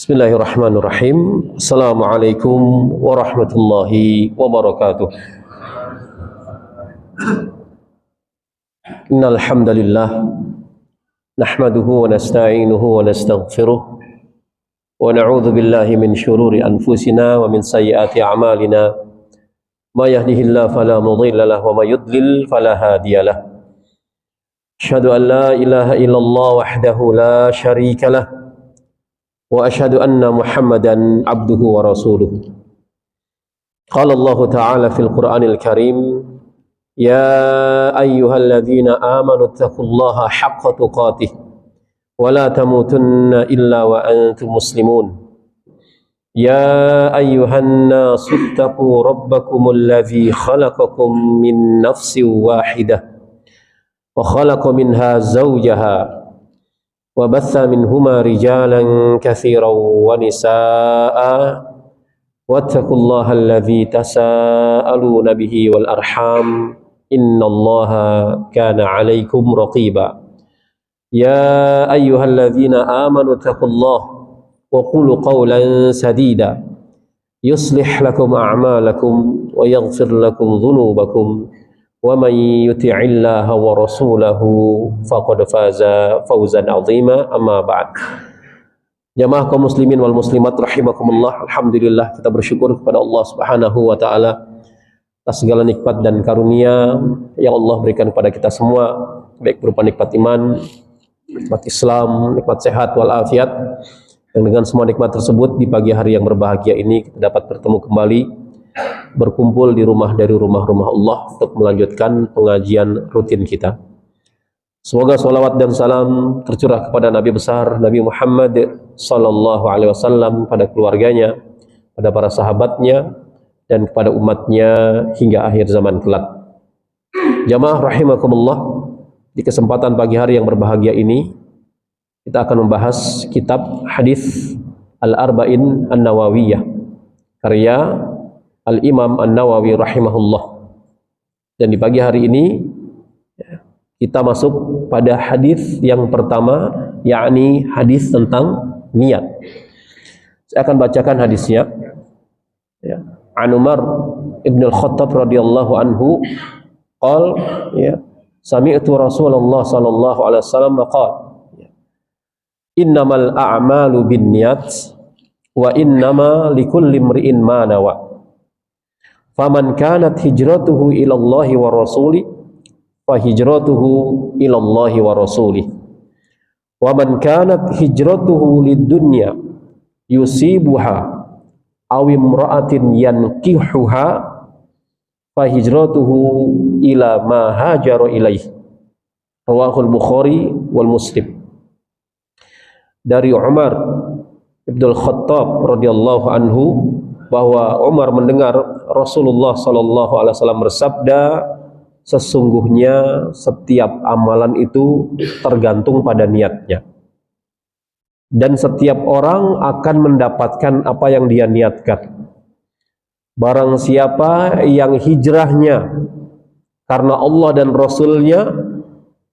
Bismillahirrahmanirrahim. Assalamualaikum warahmatullahi wabarakatuh. Innal hamdalillah nahmaduhu wa nasta'inuhu wa nastaghfiruh wa na'udzu billahi min shururi anfusina wa min sayyiati a'malina. May yahdihillahu fala mudilla lahu wa may yudlil fala hadiyalah. Asyhadu an la ilaha illallah wahdahu la syarika lah wa asyhadu anna Muhammadan abduhu wa rasuluh. Qala Allah Ta'ala fil Qur'anil Karim, ya ayyuhalladzina amanu taqullaha haqqa tuqatih wa la tamutunna illa wa antum muslimun. Ya ayyuhan nasu ittaqu rabbakumul ladzi khalaqakum min nafsin wahidah wa khalaqa minha zawjaha وبث منهما رجالا كثيرا ونساء واتقوا الله الذي تساءلون به والأرحام إن الله كان عليكم رقيبا يا أيها الذين آمنوا اتقوا الله وقولوا قولا سديدا يصلح لكم أعمالكم ويغفر لكم ذنوبكم ومن يطع الله ورسوله فقد فاز فوزا عظيما أما بعد. Jamaah kaum muslimin wal muslimat rahimakumullah, alhamdulillah kita bersyukur kepada Allah Subhanahu wa taala atas segala nikmat dan karunia yang Allah berikan kepada kita semua, baik berupa nikmat iman, nikmat Islam, nikmat sehat wal afiat. Dan dengan semua nikmat tersebut di pagi hari yang berbahagia ini kita dapat bertemu kembali, berkumpul di rumah dari rumah-rumah Allah untuk melanjutkan pengajian rutin kita. Semoga salawat dan salam tercurah kepada Nabi besar Nabi Muhammad sallallahu alaihi wasallam, pada keluarganya, pada para sahabatnya, dan kepada umatnya hingga akhir zaman kelak. Jamaah rahimakumullah, di kesempatan pagi hari yang berbahagia ini kita akan membahas kitab hadis Al-Arba'in An-Nawawiyah karya Al-Imam An-Nawawi rahimahullah. Dan di pagi hari ini kita masuk pada hadis yang pertama, yakni hadis tentang niat. Saya akan bacakan hadisnya. Ya. An Umar ibn al-Khattab radhiyallahu anhu qala, ya, sami'tu Rasulullah sallallahu alaihi wasallam qala, innamal a'malu binniyat wa innama likulli imri'in ma nawa. Faman kanat hijratuhu ila Allahi wa rasuli fa hijratuhu ila Allahi wa rasuli. Wa man kanat hijratuhu lid-dunya yusibuha aw imra'atin yankihuha fa hijratuhu ila ma hajara ilaih. Rawahul Bukhari wal Muslim. Dari Umar ibn al-Khattab radhiyallahu anhu bahwa Umar mendengar Rasulullah sallallahu alaihi wasallam bersabda, sesungguhnya setiap amalan itu tergantung pada niatnya, dan setiap orang akan mendapatkan apa yang dia niatkan. Barang siapa yang hijrahnya karena Allah dan Rasulnya,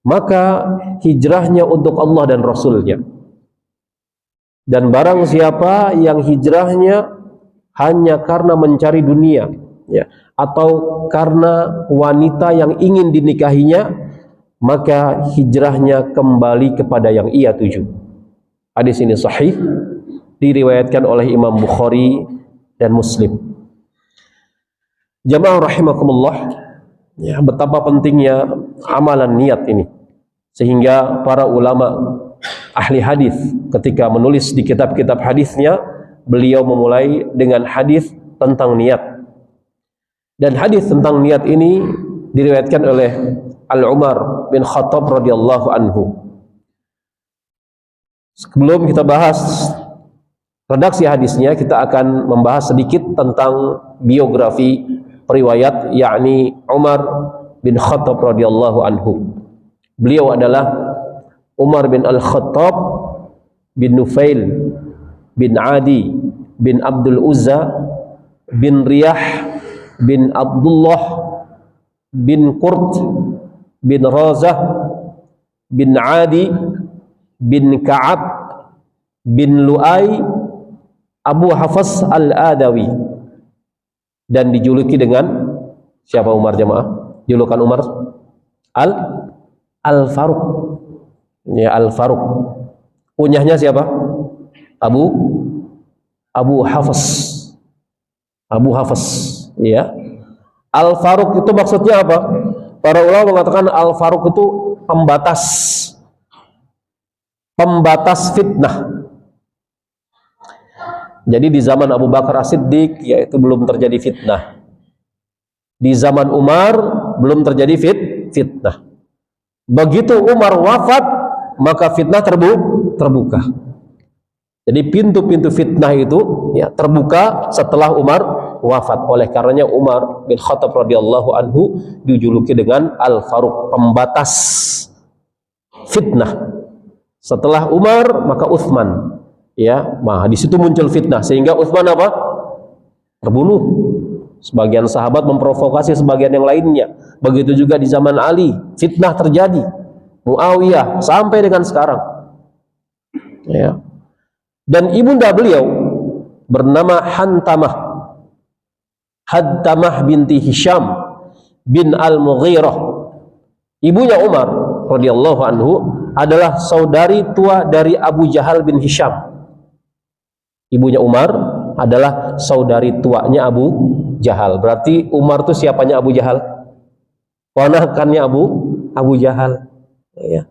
maka hijrahnya untuk Allah dan Rasulnya. Dan barang siapa yang hijrahnya hanya karena mencari dunia, ya, atau karena wanita yang ingin dinikahinya, maka hijrahnya kembali kepada yang ia tuju. Hadis ini sahih, diriwayatkan oleh Imam Bukhari dan Muslim. Jamaah rahimakumullah, ya, betapa pentingnya amalan niat ini, sehingga para ulama ahli hadis ketika menulis di kitab-kitab hadisnya, beliau memulai dengan hadis tentang niat. Dan hadis tentang niat ini diriwayatkan oleh Al-Umar bin Khattab radhiyallahu anhu. Sebelum kita bahas redaksi hadisnya, kita akan membahas sedikit tentang biografi periwayat, yakni Umar bin Khattab radhiyallahu anhu. Beliau adalah Umar bin Al-Khattab bin Nufail bin Adi bin Abdul Uzza bin Riyah bin Abdullah bin Qurt bin Razah bin Adi bin Ka'ab bin Lu'ay Abu Hafs Al-Adawi, dan dijuluki dengan siapa Umar jamaah? Julukan Umar Al-Faruq. Ya, Al-Faruq. Kunyahnya siapa? Abu Hafs. Abu Hafs, ya. Al-Faruq itu maksudnya apa? Para ulama mengatakan Al-Faruq itu pembatas fitnah. Jadi di zaman Abu Bakar As-Siddiq yaitu belum terjadi fitnah. Di zaman Umar belum terjadi fitnah. Begitu Umar wafat, maka fitnah terbuka. Jadi pintu-pintu fitnah itu ya terbuka setelah Umar wafat. Oleh karenanya Umar bin Khattab radhiyallahu anhu dijuluki dengan Al-Faruq, pembatas fitnah. Setelah Umar maka Utsman. Ya, nah di situ muncul fitnah sehingga Utsman apa? Terbunuh. Sebagian sahabat memprovokasi sebagian yang lainnya. Begitu juga di zaman Ali, fitnah terjadi. Muawiyah sampai dengan sekarang. Ya. Dan ibunda beliau bernama Hantamah binti Hisham bin Al-Mughirah. Ibunya Umar radhiyallahu anhu adalah saudari tua dari Abu Jahal bin Hisham. Ibunya Umar adalah saudari tuanya Abu Jahal. Berarti Umar itu siapanya Abu Jahal? Ponakannya Abu Jahal. Ya.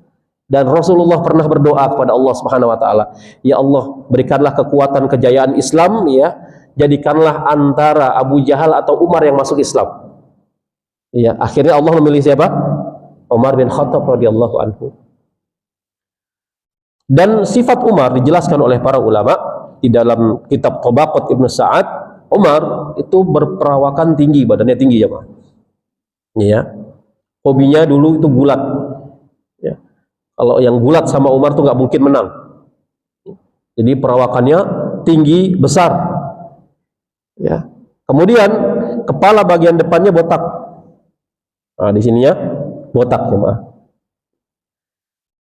Dan Rasulullah pernah berdoa kepada Allah Subhanahu wa taala, "Ya Allah, berikanlah kekuatan kejayaan Islam, ya. Jadikanlah antara Abu Jahal atau Umar yang masuk Islam." Ya, akhirnya Allah memilih siapa? Umar bin Khattab radhiyallahu anhu. Dan sifat Umar dijelaskan oleh para ulama di dalam kitab Tabaqat Ibnu Sa'ad. Umar itu berperawakan tinggi, badannya tinggi ya Pak. Ya. Hobinya dulu itu gulat. Ya. Kalau yang gulat sama Umar tuh nggak mungkin menang. Jadi perawakannya tinggi, besar. Ya. Kemudian kepala bagian depannya botak. Nah, di sininya botak ya, Pak.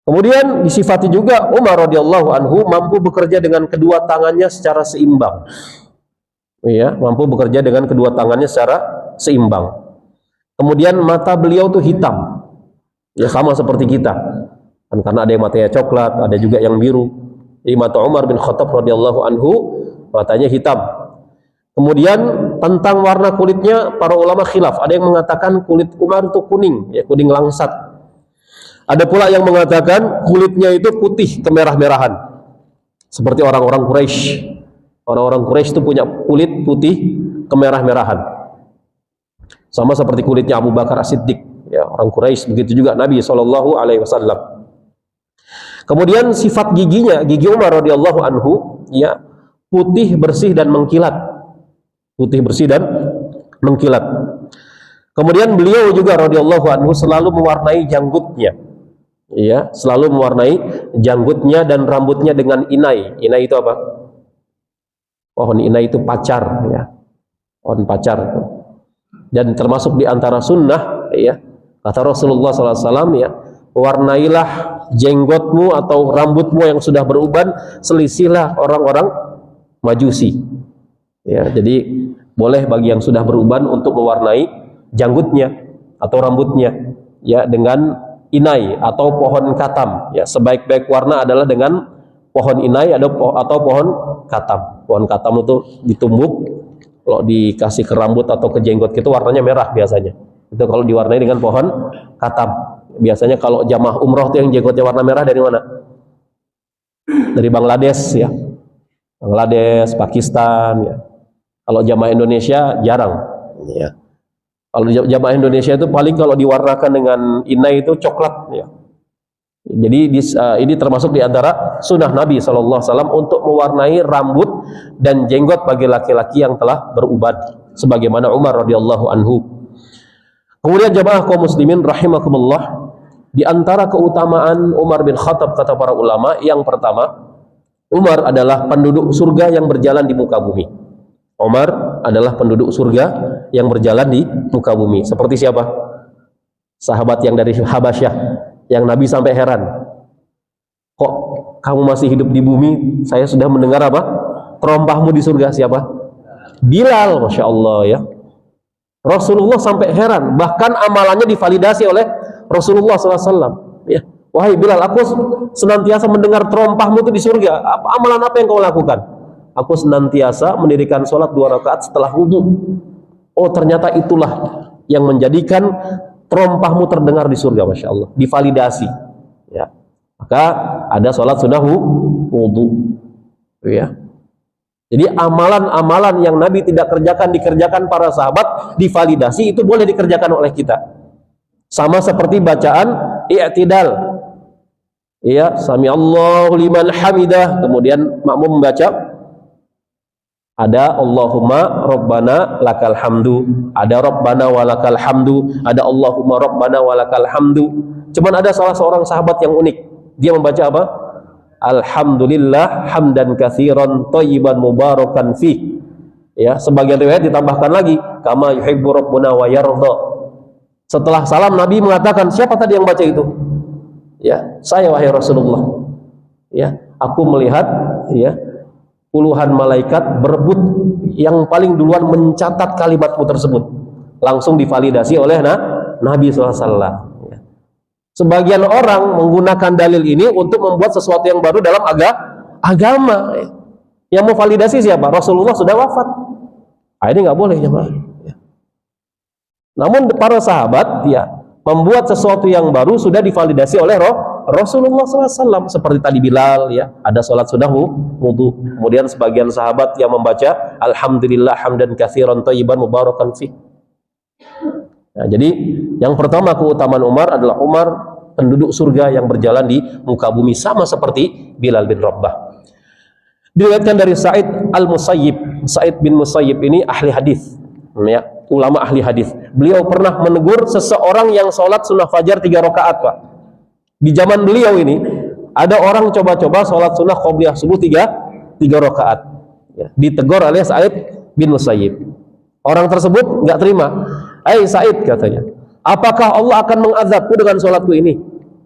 Kemudian disifati juga Umar radhiyallahu anhu mampu bekerja dengan kedua tangannya secara seimbang. Ya, mampu bekerja dengan kedua tangannya secara seimbang. Kemudian mata beliau tuh hitam. Ya sama seperti kita. Dan karena ada yang matanya coklat, ada juga yang biru. Jadi mata Umar bin Khattab radhiyallahu anhu matanya hitam. Kemudian tentang warna kulitnya para ulama khilaf. Ada yang mengatakan kulit Umar itu kuning, ya kuning langsat. Ada pula yang mengatakan kulitnya itu putih kemerah-merahan. Seperti orang-orang Quraisy. Orang-orang Quraisy itu punya kulit putih kemerah-merahan. Sama seperti kulitnya Abu Bakar As-Siddiq. Ya, orang Quraisy, begitu juga Nabi SAW. Kemudian sifat giginya, gigi Umar radhiyallahu anhu, ya, putih, bersih dan mengkilat. Putih, bersih dan mengkilat. Kemudian beliau juga radhiyallahu anhu selalu mewarnai janggutnya. Ya, selalu mewarnai janggutnya dan rambutnya dengan inai. Inai itu apa? Pohon inai itu pacar, ya. Pohon pacar. Dan termasuk di antara sunnah, ya. Kata Rasulullah SAW, ya, warnailah jenggotmu atau rambutmu yang sudah beruban, selisihlah orang-orang Majusi. Ya, jadi boleh bagi yang sudah beruban untuk mewarnai janggutnya atau rambutnya, ya, dengan inai atau pohon katam. Ya, sebaik-baik warna adalah dengan pohon inai atau pohon katam. Pohon katam itu ditumbuk, kalau dikasih ke rambut atau ke jenggot itu warnanya merah biasanya. Itu kalau diwarnai dengan pohon katam. Biasanya kalau jamaah umroh itu yang jenggotnya warna merah dari mana? Dari Bangladesh, ya. Bangladesh, Pakistan, ya. Kalau jamaah Indonesia jarang, ya. Kalau jamaah Indonesia itu paling kalau diwarnakan dengan inai itu coklat, ya. Jadi ini termasuk di antara sunnah Nabi SAW untuk mewarnai rambut dan jenggot bagi laki-laki yang telah beruban, sebagaimana Umar radhiyallahu anhu. Kemudian jamaah kaum muslimin rahimakumullah, di antara keutamaan Umar bin Khattab kata para ulama, yang pertama, Umar adalah penduduk surga yang berjalan di muka bumi. Umar adalah penduduk surga yang berjalan di muka bumi. Seperti siapa? Sahabat yang dari Habasyah, yang Nabi sampai heran. Kok kamu masih hidup di bumi? Saya sudah mendengar apa? terompahmu di surga siapa? Bilal, Masya Allah ya. Rasulullah sampai heran, bahkan amalannya divalidasi oleh Rasulullah SAW. Ya, wahai Bilal, aku senantiasa mendengar terompahmu itu di surga. Amalan apa yang kau lakukan? Aku senantiasa mendirikan sholat 2 rakaat setelah wudhu. Oh, ternyata itulah yang menjadikan terompahmu terdengar di surga, Masya Allah. Divalidasi. Ya, maka ada sholat sunnah wudhu. Ya. Jadi amalan-amalan yang Nabi tidak kerjakan dikerjakan para sahabat, divalidasi, itu boleh dikerjakan oleh kita. Sama seperti bacaan i'tidal. Ya, sami Allahu liman hamidah, kemudian makmum membaca ada Allahumma rabbana lakal hamdu, ada rabbana walakal hamdu, ada Allahumma rabbana walakal hamdu. Cuman ada salah seorang sahabat yang unik. Dia membaca apa? Alhamdulillah hamdan katsiran thayyiban mubarakan fi. Ya, sebagian riwayat ditambahkan lagi kama yuhibbu rabbuna wa yardha. Setelah salam Nabi mengatakan, siapa tadi yang baca itu? Ya, saya wahai Rasulullah. Ya, aku melihat ya puluhan malaikat berebut yang paling duluan mencatat kalimatmu tersebut. Langsung divalidasi oleh Nabi SAW. Sebagian orang menggunakan dalil ini untuk membuat sesuatu yang baru dalam agama. Yang mau validasi siapa? Rasulullah sudah wafat. Ini nggak boleh jemaah. Namun para sahabat ya membuat sesuatu yang baru sudah divalidasi oleh Rasulullah SAW. Seperti tadi Bilal ya, ada sholat sunnah wudhu. Kemudian sebagian sahabat yang membaca Alhamdulillah hamdan katsiran thayyiban mubarakan fi. Nah, jadi yang pertama keutamaan Umar adalah Umar penduduk surga yang berjalan di muka bumi, sama seperti Bilal bin Rabah. Diriwayatkan dari Sa'id al-Musayyib. Sa'id bin Musayyib ini ahli hadis, ya, ulama ahli hadis. Beliau pernah menegur seseorang yang sholat sunnah fajar 3 rakaat, Pak. Di zaman beliau ini ada orang coba-coba sholat sunnah qobliyah subuh 3 rakaat. Ya, ditegur oleh Sa'id bin Musayyib. Orang tersebut nggak terima. Sa'id, katanya, apakah Allah akan mengazabku dengan sholatku ini?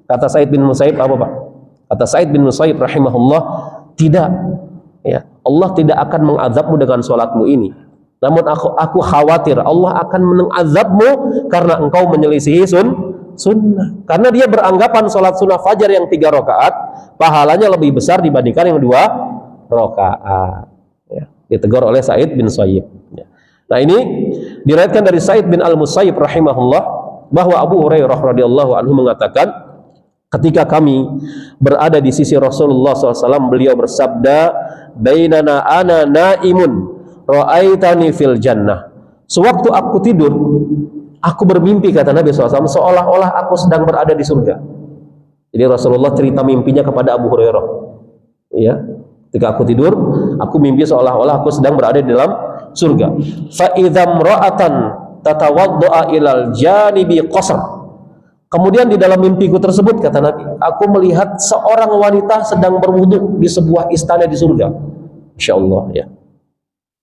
Kata Sa'id bin Musayyib, apa Pak? Kata Sa'id bin Musayyib rahimahullah, tidak. Ya, Allah tidak akan mengazabmu dengan sholatmu ini. Namun aku khawatir Allah akan mengazabmu karena engkau menyelisihi sunnah. Karena dia beranggapan sholat sunnah fajar yang 3 rakaat pahalanya lebih besar dibandingkan yang 2 rakaat. Ya, ditegur oleh Sa'id bin Musayyib. Ya. Nah, ini diriwayatkan dari Sa'id bin al-Musayyib rahimahullah bahwa Abu Hurairah radhiyallahu anhu mengatakan, ketika kami berada di sisi Rasulullah SAW, beliau bersabda, bainana ana naimun ra'aitani fil jannah. Sewaktu aku tidur, aku bermimpi, kata Nabi SAW, seolah-olah aku sedang berada di surga. Jadi Rasulullah cerita mimpinya kepada Abu Hurairah. Ya, ketika aku tidur, aku mimpi seolah-olah aku sedang berada di dalam surga. Fa idzam ra'atan tatawaddaa ilal janibi qasr. Kemudian di dalam mimpiku tersebut, kata Nabi, aku melihat seorang wanita sedang berwudu di sebuah istana di surga. Masya Allah ya.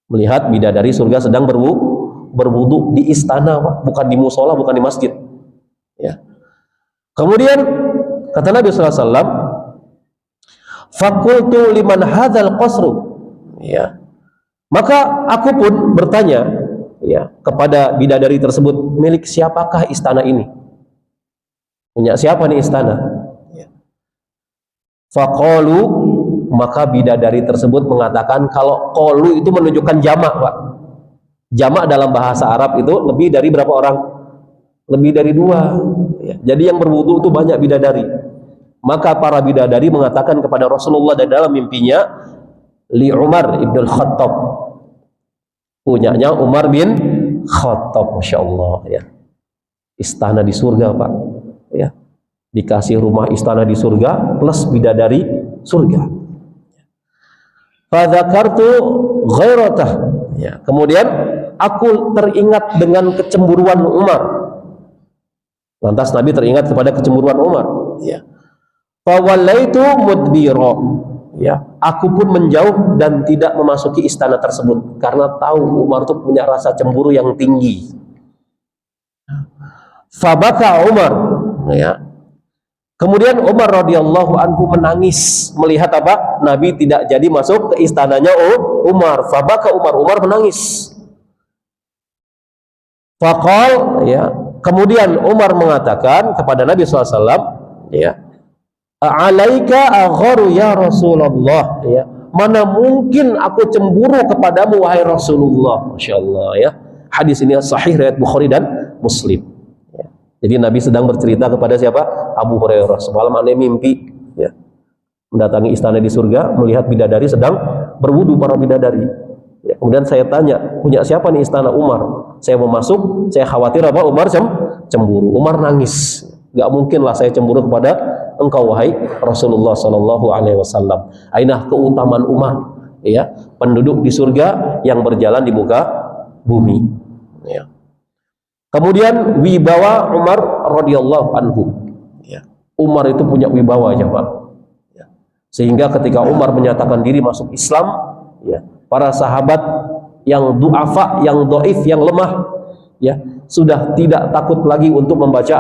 Melihat bidadari surga sedang berwudu di istana, bukan di musola, bukan di masjid. Ya. Kemudian kata Nabi SAW, fakultu liman hadzal qasru. Ya. Maka aku pun bertanya ya kepada bidadari tersebut, milik siapakah istana ini? Punya siapa nih istana? Ya. Faqalu, maka bidadari tersebut mengatakan, kalau qalu itu menunjukkan jamak, Pak. Jamak dalam bahasa Arab itu lebih dari berapa orang? Lebih dari 2. Ya. Jadi yang berwudu itu banyak bidadari. Maka para bidadari mengatakan kepada Rasulullah dan dalam mimpinya, li Umar ibn al-Khattab, punyanya Umar bin Khattab, Masya Allah ya. Istana di surga, Pak ya. Dikasih rumah istana di surga plus bidadari surga. Fadzakartu ghairatah ya. Kemudian aku teringat dengan kecemburuan Umar. Lantas Nabi teringat kepada kecemburuan Umar ya. Fawallaitu mudbira ya, aku pun menjauh dan tidak memasuki istana tersebut karena tahu Umar itu punya rasa cemburu yang tinggi. Fabaka Umar ya. Kemudian Umar radhiyallahu anhu menangis melihat apa? Nabi tidak jadi masuk ke istananya Umar. Fabaka Umar menangis. Faqal, ya. Kemudian Umar mengatakan kepada Nabi SAW, ya, "Alaika agharu ya Rasulullah," ya. Mana mungkin aku cemburu kepadamu wahai Rasulullah. Masya Allah, ya. Hadis ini sahih riwayat Bukhari dan Muslim. Jadi Nabi sedang bercerita kepada siapa? Abu Hurairah. Semalam aneh mimpi, ya, mendatangi istana di surga, melihat bidadari sedang berwudu, para bidadari. Ya, kemudian saya tanya, punya siapa nih istana? Umar. Saya mau masuk, saya khawatir apa? Umar cemburu. Umar nangis. Gak mungkin lah saya cemburu kepada engkau wahai Rasulullah Sallallahu Alaihi Wasallam. Ainah keutamaan Umar, ya, penduduk di surga yang berjalan di muka bumi. Ya. Kemudian wibawa Umar radhiyallahu anhu. Ya. Umar itu punya wibawa, ya Pak. Ya. Sehingga ketika Umar menyatakan diri masuk Islam, ya, para sahabat yang du'afa, yang dhaif, yang lemah, ya, sudah tidak takut lagi untuk membaca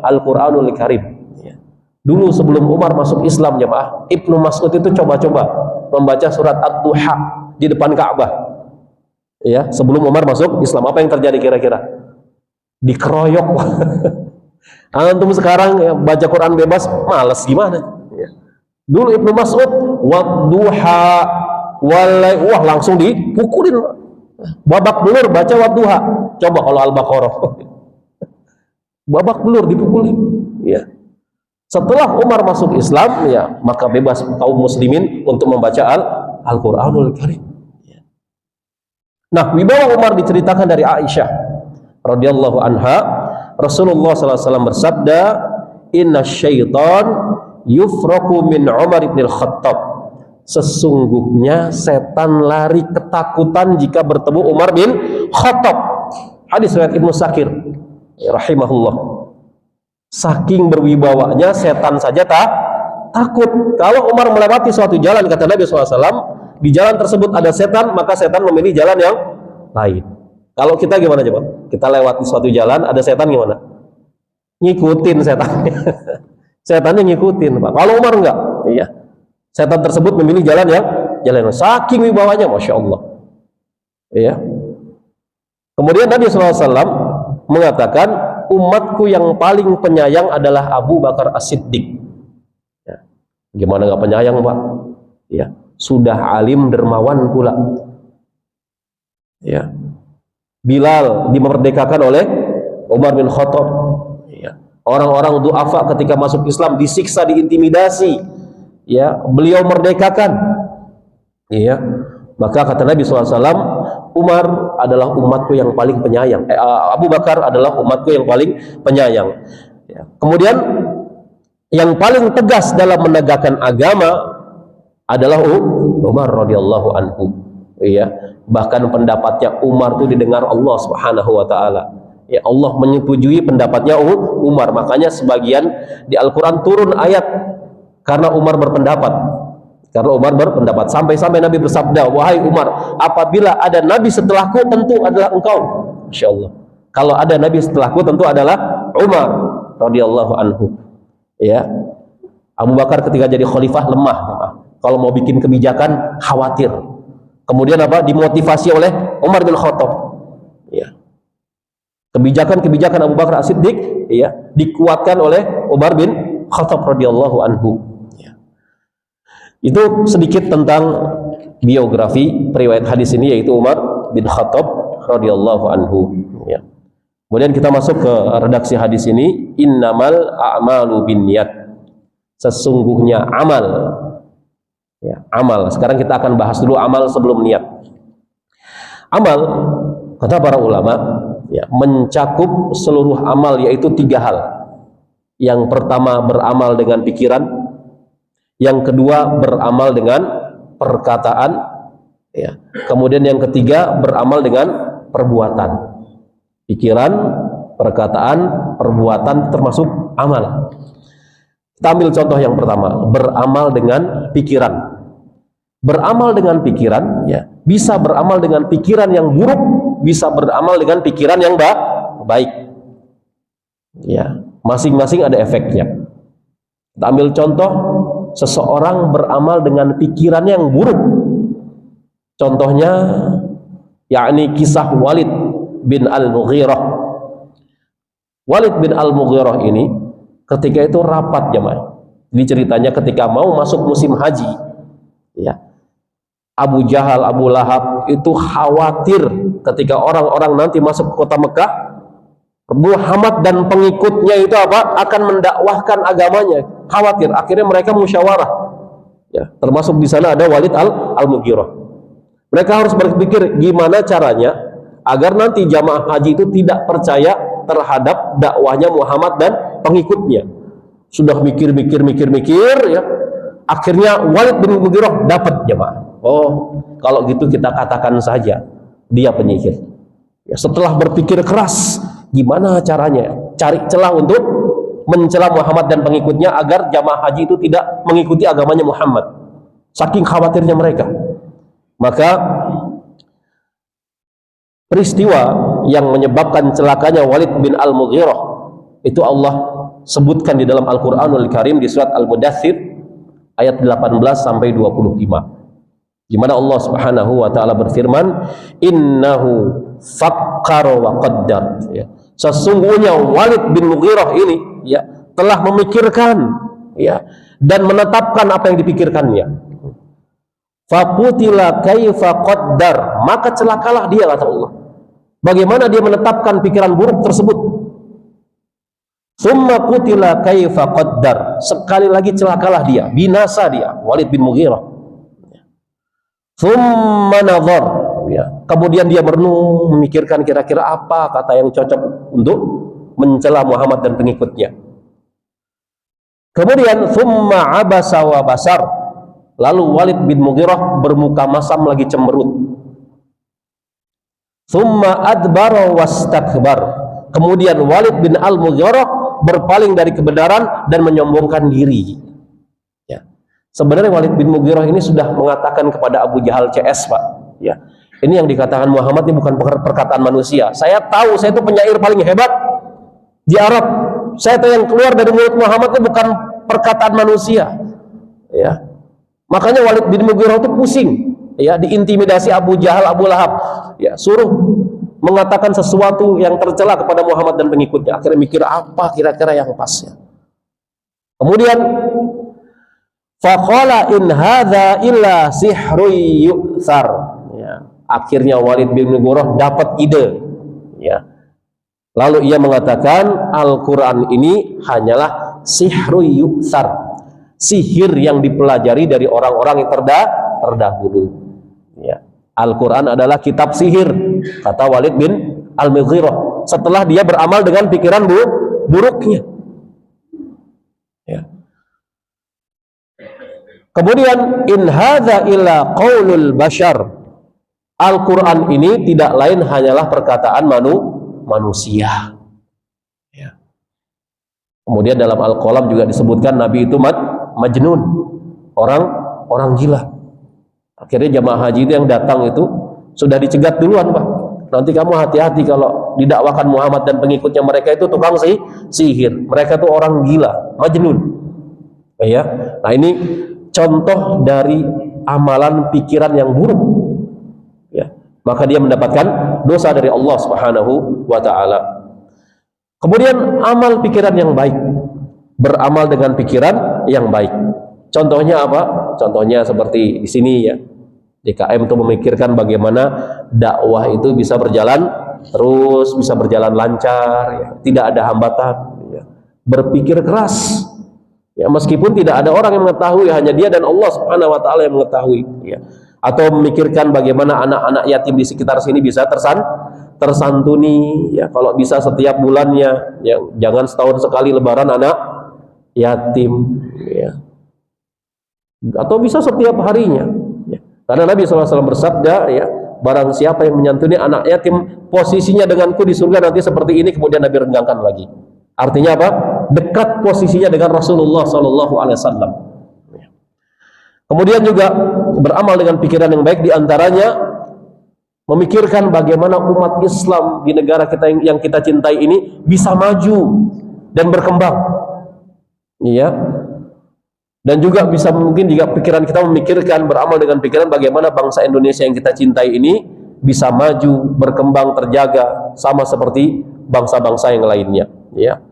Al-Qur'anul Karim. Ya. Dulu sebelum Umar masuk Islam, ya Pak, Ibnu Mas'ud itu coba-coba membaca surat Ad-Duha di depan Ka'bah. Ya, sebelum Umar masuk Islam, apa yang terjadi kira-kira? Dikeroyok. Antum sekarang, ya, baca Quran bebas, malas gimana? Ya. Dulu Ibnu Mas'ud wadduha wah langsung dipukulin, babak belur baca wadduha. Coba kalau Al-Baqarah, babak belur dipukulin. Ya. Setelah Umar masuk Islam, ya, maka bebas kaum muslimin untuk membaca Al-Qur'anul Karim. Ya. Nah, wibawa Umar diceritakan dari Aisyah radhiyallahu anha. Rasulullah SAW bersabda, "Inna syaitan yufraku min Umar ibn al-Khattab." Sesungguhnya setan lari ketakutan jika bertemu Umar bin Khattab. Hadis riwayat Ibnu Sakir, rahimahullah. Saking berwibawanya setan saja takut. Kalau Umar melewati suatu jalan, kata Nabi SAW, di jalan tersebut ada setan, maka setan memilih jalan yang lain. Kalau kita gimana coba? Kita lewati suatu jalan, ada setan gimana? Ngikutin setannya. Setannya ngikutin, Pak. Kalau Umar enggak, iya. Setan tersebut memilih jalan yang saking wibawanya, masya Allah. Iya. Kemudian Nabi SAW mengatakan, umatku yang paling penyayang adalah Abu Bakar As-Siddiq. Ya. Gimana nggak penyayang, Pak? Ya. Sudah alim dermawan pula. Ya. Bilal dimerdekakan oleh Umar bin Khattab. Ya. Orang-orang du'afa ketika masuk Islam disiksa, diintimidasi. Ya, beliau merdekakan. Ya. Maka kata Nabi SAW, Umar adalah umatku yang paling penyayang. Abu Bakar adalah umatku yang paling penyayang. Ya. Kemudian yang paling tegas dalam menegakkan agama adalah Umar radhiyallahu anhu. Ya. Bahkan pendapatnya Umar itu didengar Allah Subhanahu wa taala. Ya, Allah menyetujui pendapatnya Umar. Makanya sebagian di Al-Qur'an turun ayat karena Umar berpendapat. Karena Umar berpendapat, sampai-sampai Nabi bersabda, "Wahai Umar, apabila ada nabi setelahku tentu adalah engkau." Insyaallah. Kalau ada nabi setelahku tentu adalah Umar radhiyallahu anhu. Ya. Abu Bakar ketika jadi khalifah lemah. Kalau mau bikin kebijakan khawatir. Kemudian apa? Dimotivasi oleh Umar bin Khattab. Ya. Kebijakan-kebijakan Abu Bakar As-Siddiq, ya, dikuatkan oleh Umar bin Khattab radhiyallahu anhu. Ya. Itu sedikit tentang biografi periwayat hadis ini, yaitu Umar bin Khattab radhiyallahu anhu. Ya. Kemudian kita masuk ke redaksi hadis ini, innamal a'malu binniyat. Sesungguhnya amal. Ya, amal. Sekarang kita akan bahas dulu amal sebelum niat. Amal, kata para ulama, ya, mencakup seluruh amal, yaitu 3 hal. Yang pertama beramal dengan pikiran, yang kedua beramal dengan perkataan, ya. Kemudian yang ketiga beramal dengan perbuatan. Pikiran, perkataan, perbuatan termasuk amal. Kita ambil contoh yang pertama, beramal dengan pikiran. Beramal dengan pikiran, ya, bisa beramal dengan pikiran yang buruk, bisa beramal dengan pikiran yang baik. Ya, masing-masing ada efeknya. Kita ambil contoh seseorang beramal dengan pikiran yang buruk. Contohnya yakni kisah Walid bin Al-Mughirah. Walid bin Al-Mughirah ini ketika itu rapat jemaah. Jadi ceritanya ketika mau masuk musim haji, ya, Abu Jahal, Abu Lahab itu khawatir ketika orang-orang nanti masuk ke kota Mekah, Muhammad dan pengikutnya itu akan mendakwahkan agamanya. Khawatir, akhirnya mereka musyawarah. Ya, termasuk di sana ada Walid Al-Mughirah. Mereka harus berpikir gimana caranya agar nanti jamaah haji itu tidak percaya terhadap dakwahnya Muhammad dan pengikutnya. Sudah mikir ya. Akhirnya Walid bin Mughirah dapat jemaah. Oh, kalau gitu kita katakan saja dia penyihir. Ya, setelah berpikir keras, gimana caranya? Cari celah untuk mencela Muhammad dan pengikutnya agar jamaah haji itu tidak mengikuti agamanya Muhammad. Saking khawatirnya mereka. Maka peristiwa yang menyebabkan celakanya Walid bin Al-Mughirah itu Allah sebutkan di dalam Al-Qur'anul Karim di surat Al-Mudaththir ayat 18 sampai 25. Di mana Allah Subhanahu wa taala berfirman, "Innahu fakkara wa qaddar." Ya. Sesungguhnya Walid bin Mughirah ini ya telah memikirkan ya dan menetapkan apa yang dipikirkannya. Faqutila kaifa qaddar, maka celakalah dia kata Allah. Bagaimana dia menetapkan pikiran buruk tersebut? Tsumma qutila kaifa qaddar, sekali lagi celakalah dia, binasa dia, Walid bin Mughirah. Tsumma nadhar, ya. Kemudian dia merenung, memikirkan kira-kira apa kata yang cocok untuk mencela Muhammad dan pengikutnya. Kemudian tsumma abasa wa basar, lalu Walid bin Mughirah bermuka masam lagi cemberut. Tsumma adbara wastakbar, kemudian Walid bin Al-Mughirah berpaling dari kebenaran dan menyombongkan diri. Ya. Sebenarnya Walid bin Mughirah ini sudah mengatakan kepada Abu Jahal CS, Pak. Ya. Ini yang dikatakan Muhammad ini bukan perkataan manusia. Saya tahu, saya itu penyair paling hebat di Arab. Saya tahu yang keluar dari mulut Muhammad itu bukan perkataan manusia. Ya. Makanya Walid bin Mughirah itu pusing. Ya, diintimidasi Abu Jahal, Abu Lahab. Ya, suruh mengatakan sesuatu yang tercela kepada Muhammad dan pengikutnya. Akhirnya mikir apa kira-kira yang pas ya. Kemudian faqala in hadza illa sihrun yu'thar. Ya. Akhirnya Walid bin Mughirah dapat ide. Ya. Lalu ia mengatakan Al-Qur'an ini hanyalah sihrun yu'thar. Sihir yang dipelajari dari orang-orang yang terdahulu. Ya. Al-Quran adalah kitab sihir, kata Walid bin Al-Mughirah, setelah dia beramal dengan pikiran buruknya. Ya. Kemudian in hadza illa qaulul bashar, Al-Quran ini tidak lain hanyalah perkataan manusia. Ya. Kemudian dalam Al-Qalam juga disebutkan Nabi itu majnun, orang gila. Akhirnya jamaah haji itu yang datang itu sudah dicegat duluan, Pak. Nanti kamu hati-hati kalau didakwakan Muhammad dan pengikutnya, mereka itu tukang sihir. Mereka itu orang gila, majnun. Ya. Nah, ini contoh dari amalan pikiran yang buruk. Ya. Maka dia mendapatkan dosa dari Allah Subhanahu wa taala. Kemudian amal pikiran yang baik. Beramal dengan pikiran yang baik. Contohnya apa? Contohnya seperti di sini ya. DKM itu memikirkan bagaimana dakwah itu bisa berjalan terus, bisa berjalan lancar, ya. Tidak ada hambatan. Ya. Berpikir keras. Ya, meskipun tidak ada orang yang mengetahui, hanya dia dan Allah Subhanahu wa taala yang mengetahui. Ya. Atau memikirkan bagaimana anak-anak yatim di sekitar sini bisa tersantuni. Ya, kalau bisa setiap bulannya, ya, jangan setahun sekali Lebaran anak yatim. Ya. Atau bisa setiap harinya ya. Karena Nabi SAW bersabda ya, barang siapa yang menyantuni anak yatim, posisinya denganku di surga nanti seperti ini. Kemudian Nabi renggangkan lagi. Artinya apa? Dekat posisinya dengan Rasulullah SAW. Kemudian juga beramal dengan pikiran yang baik, diantaranya memikirkan bagaimana umat Islam di negara kita yang kita cintai ini bisa maju dan berkembang. Iya. Dan juga bisa mungkin jika pikiran kita memikirkan, beramal dengan pikiran bagaimana bangsa Indonesia yang kita cintai ini bisa maju, berkembang, terjaga sama seperti bangsa-bangsa yang lainnya, ya.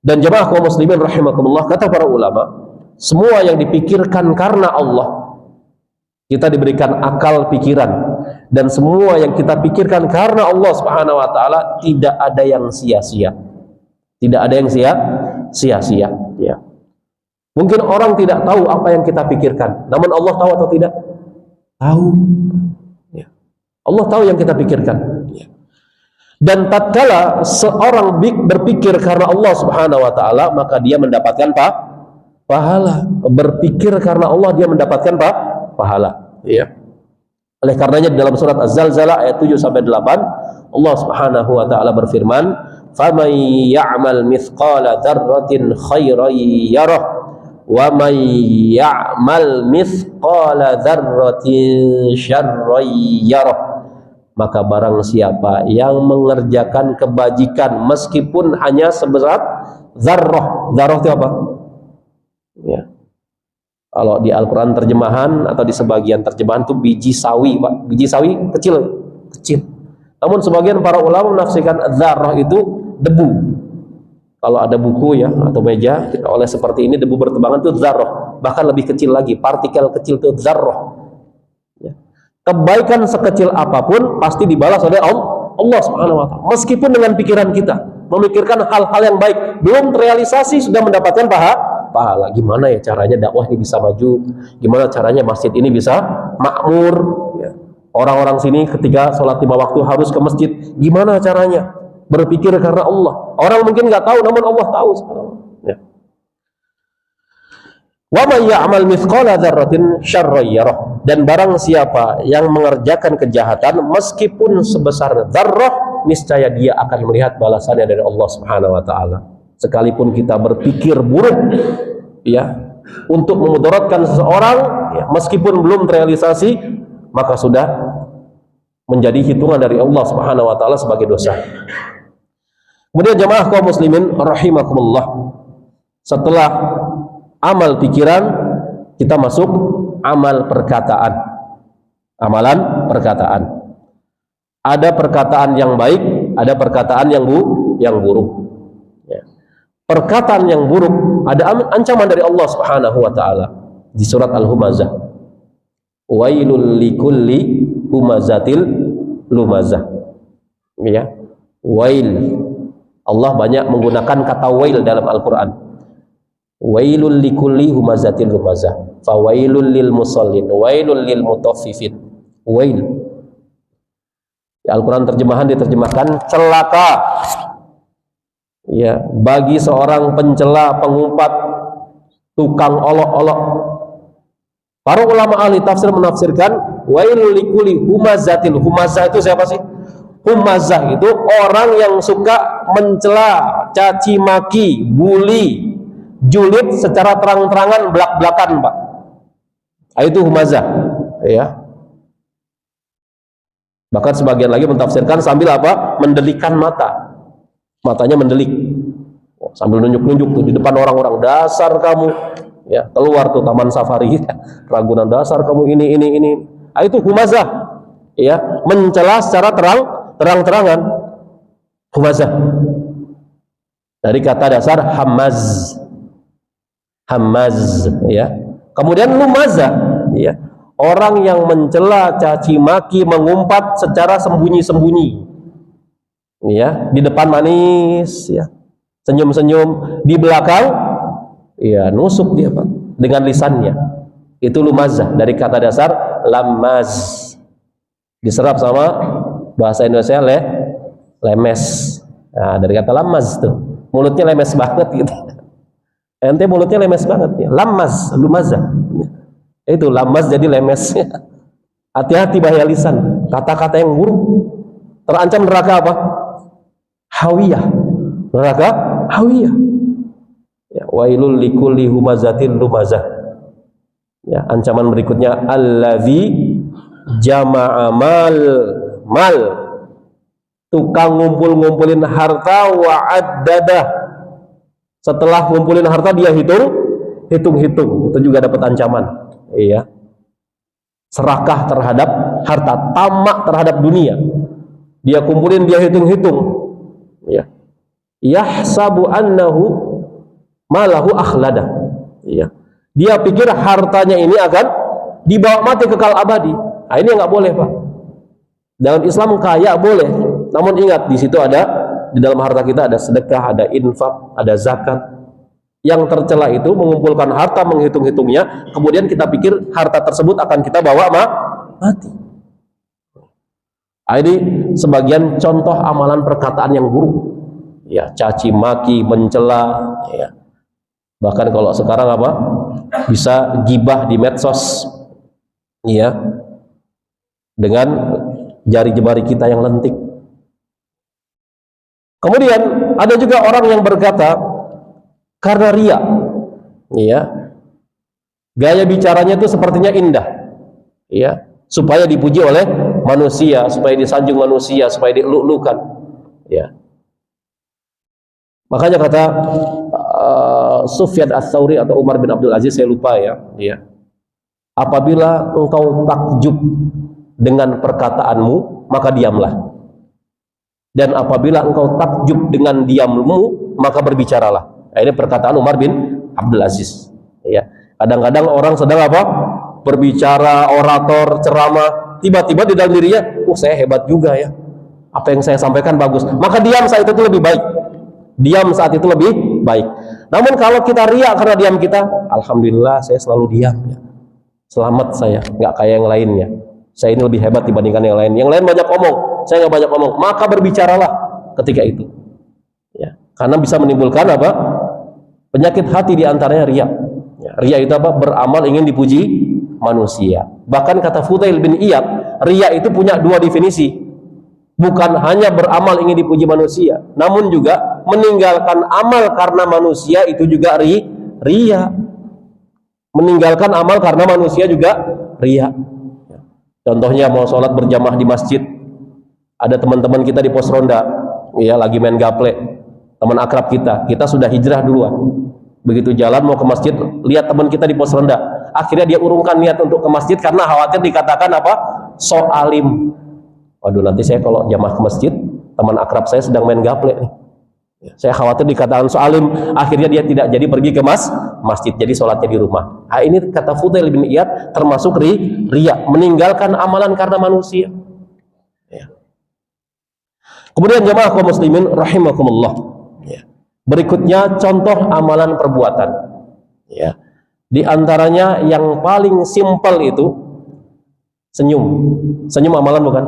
Dan jemaah kaum muslimin rahimakumullah, kata para ulama, semua yang dipikirkan karena Allah, kita diberikan akal pikiran, dan semua yang kita pikirkan karena Allah Subhanahu wa taala tidak ada yang sia-sia. Tidak ada yang sia-sia, ya. Mungkin orang tidak tahu apa yang kita pikirkan, namun Allah tahu atau tidak? Tahu. Ya. Allah tahu yang kita pikirkan. Ya. Dan tatkala seorang berpikir karena Allah Subhanahu wa taala, maka dia mendapatkan pahala. Berpikir karena Allah, dia mendapatkan pahala. Ya. Oleh karenanya dalam surat Az-Zalzalah ayat 7 sampai 8, Allah Subhanahu wa taala berfirman, "Faman ya'mal mithqala dzarratin khairan yarah wa may ya'mal mithqala dzarratin syarran yarah." Maka barang siapa yang mengerjakan kebajikan meskipun hanya sebesar zarrah. Zarrah itu apa? Ya. Kalau di Al-Quran terjemahan atau di sebagian terjemahan itu biji sawi, Pak. Biji sawi kecil. Namun sebagian para ulama menafsirkan zarrah itu debu. Kalau ada buku ya atau meja kita oleh seperti ini, debu bertebangan itu zarrah. Bahkan lebih kecil lagi, partikel kecil itu zarrah. Ya. Kebaikan sekecil apapun pasti dibalas oleh Allah Subhanahu wa taala. Meskipun dengan pikiran kita memikirkan hal-hal yang baik, belum terrealisasi sudah mendapatkan pahala. Gimana ya caranya dakwah ini bisa maju? Gimana caranya masjid ini bisa makmur? Ya. Orang-orang sini ketika sholat 5 waktu harus ke masjid. Gimana caranya? Berpikir karena Allah. Orang mungkin nggak tahu, namun Allah tahu. Ya. Wa may ya'mal mithqala dzarratin syarran yarah. Dan barang siapa yang mengerjakan kejahatan meskipun sebesar dzarrah, niscaya dia akan melihat balasannya dari Allah Subhanahu wa taala. Sekalipun kita berpikir buruk ya untuk memudaratkan seseorang ya, meskipun belum terrealisasi, maka sudah menjadi hitungan dari Allah Subhanahu wa taala sebagai dosa. Kemudian jemaah kaum muslimin rahimakumullah, setelah amal pikiran kita masuk amal perkataan. Amalan perkataan. Ada perkataan yang baik, ada perkataan yang buruk. Ya. Perkataan yang buruk ada ancaman dari Allah Subhanahu wa taala di surat Al-Humazah. Wailul likulli humazatil lumazah. Ya. Wail. Allah banyak menggunakan kata wail dalam Al-Qur'an. Wailul likulli humazatil lumazah. Fawailul lil musallin, wailul lil mutaffifin. Wail. Di Al-Qur'an terjemahan diterjemahkan celaka. Ya, bagi seorang pencela, pengumpat, tukang olok-olok. Para ulama ahli tafsir menafsirkan wailul likulli humazatil. Humazah itu siapa sih? Humazah itu orang yang suka mencela, caci maki, bully, julid secara terang-terangan, belak-belakan, Pak. Itu humazah, ya. Bahkan sebagian lagi mentafsirkan sambil apa? Mendelikan mata. Matanya mendelik. Sambil nunjuk-nunjuk tuh di depan orang-orang, dasar kamu. Ya, keluar tuh taman safari. Ragunan, dasar kamu ini. Itu humazah. Ya, mencela secara terang-terangan. Humazah. Dari kata dasar hamaz. Hamaz, ya. Kemudian lumazah, ya. Orang yang mencela, caci maki, mengumpat secara sembunyi-sembunyi. Ya, di depan manis, ya. Senyum-senyum, di belakang ya nusuk dia, Pak, dengan lisannya. Itu lumazah dari kata dasar lamaz. Diserap sama bahasa Indonesia lemes. Nah, dari kata lamaz tuh. Mulutnya lemes banget gitu. Ente mulutnya lemes banget ya. Lamaz, lumazah. Itu lamaz jadi lemes. Hati-hati bahaya lisan. Kata-kata yang buruk terancam neraka apa? Hawiyah. Neraka hawiyah. Ya, wailul likulli humazatin lumazah. Ya, ancaman berikutnya allazi jama'a mal. Tukang ngumpulin harta wa addadah. Setelah ngumpulin harta dia hitung-hitung, itu juga dapat ancaman. Iya. Serakah terhadap harta, tamak terhadap dunia. Dia kumpulin, dia hitung-hitung. Ya. Yahsabu annahu malahu akhlada. Ya. Dia pikir hartanya ini akan dibawa mati kekal abadi. Nah, ini nggak boleh, Pak. Dalam Islam kaya boleh, namun ingat di situ ada, di dalam harta kita ada sedekah, ada infak, ada zakat. Yang tercela itu mengumpulkan harta, menghitung-hitungnya, kemudian kita pikir harta tersebut akan kita bawa mati. Ini sebagian contoh amalan perkataan yang buruk. Ya, caci maki, mencela, ya. Bahkan kalau sekarang apa? Bisa gibah di medsos. Ya. Dengan jari jemari kita yang lentik. Kemudian ada juga orang yang berkata karena riya, ya, gaya bicaranya itu sepertinya indah, ya, supaya dipuji oleh manusia, supaya disanjung manusia, supaya dieluk-elukan, ya. Makanya kata Sufyan Ats-Tsauri atau Umar bin Abdul Aziz, saya lupa ya, apabila engkau takjub dengan perkataanmu, maka diamlah. Dan apabila engkau takjub dengan diammu, maka berbicaralah. Nah, ini perkataan Umar bin Abdul Aziz. Ya, kadang-kadang orang sedang apa? Berbicara, orator, ceramah, tiba-tiba di dalam dirinya, saya hebat juga ya. Apa yang saya sampaikan bagus. Maka diam saat itu lebih baik. Diam saat itu lebih baik. Namun kalau kita riak karena diam kita, alhamdulillah saya selalu diam. Ya. Selamat saya, nggak kayak yang lainnya. Saya ini lebih hebat dibandingkan yang lain. Yang lain banyak omong, saya nggak banyak omong. Maka berbicaralah ketika itu. Ya, karena bisa menimbulkan apa? Penyakit hati, diantaranya riya. Ya, riya itu apa? Beramal ingin dipuji manusia. Bahkan kata Fudail bin Iyad, riya itu punya dua definisi. Bukan hanya beramal ingin dipuji manusia, namun juga meninggalkan amal karena manusia itu juga riya. Meninggalkan amal karena manusia juga riya. Contohnya mau sholat berjamaah di masjid, ada teman-teman kita di pos ronda, ya, lagi main gaple, teman akrab kita sudah hijrah duluan. Begitu jalan mau ke masjid, lihat teman kita di pos ronda, akhirnya dia urungkan niat untuk ke masjid karena khawatir dikatakan apa? So alim. Waduh, nanti saya kalau jamaah ke masjid, teman akrab saya sedang main gaple nih. Saya khawatir dikatakan so alim, akhirnya dia tidak jadi pergi ke masjid, jadi sholatnya di rumah. Nah, ini kata Fudail bin Iyad termasuk riya, meninggalkan amalan karena manusia. Ya. Kemudian jamaah kaum muslimin rahimakumullah. Ya. Berikutnya contoh amalan perbuatan. Ya. Di antaranya yang paling simpel itu senyum. Senyum amalan bukan?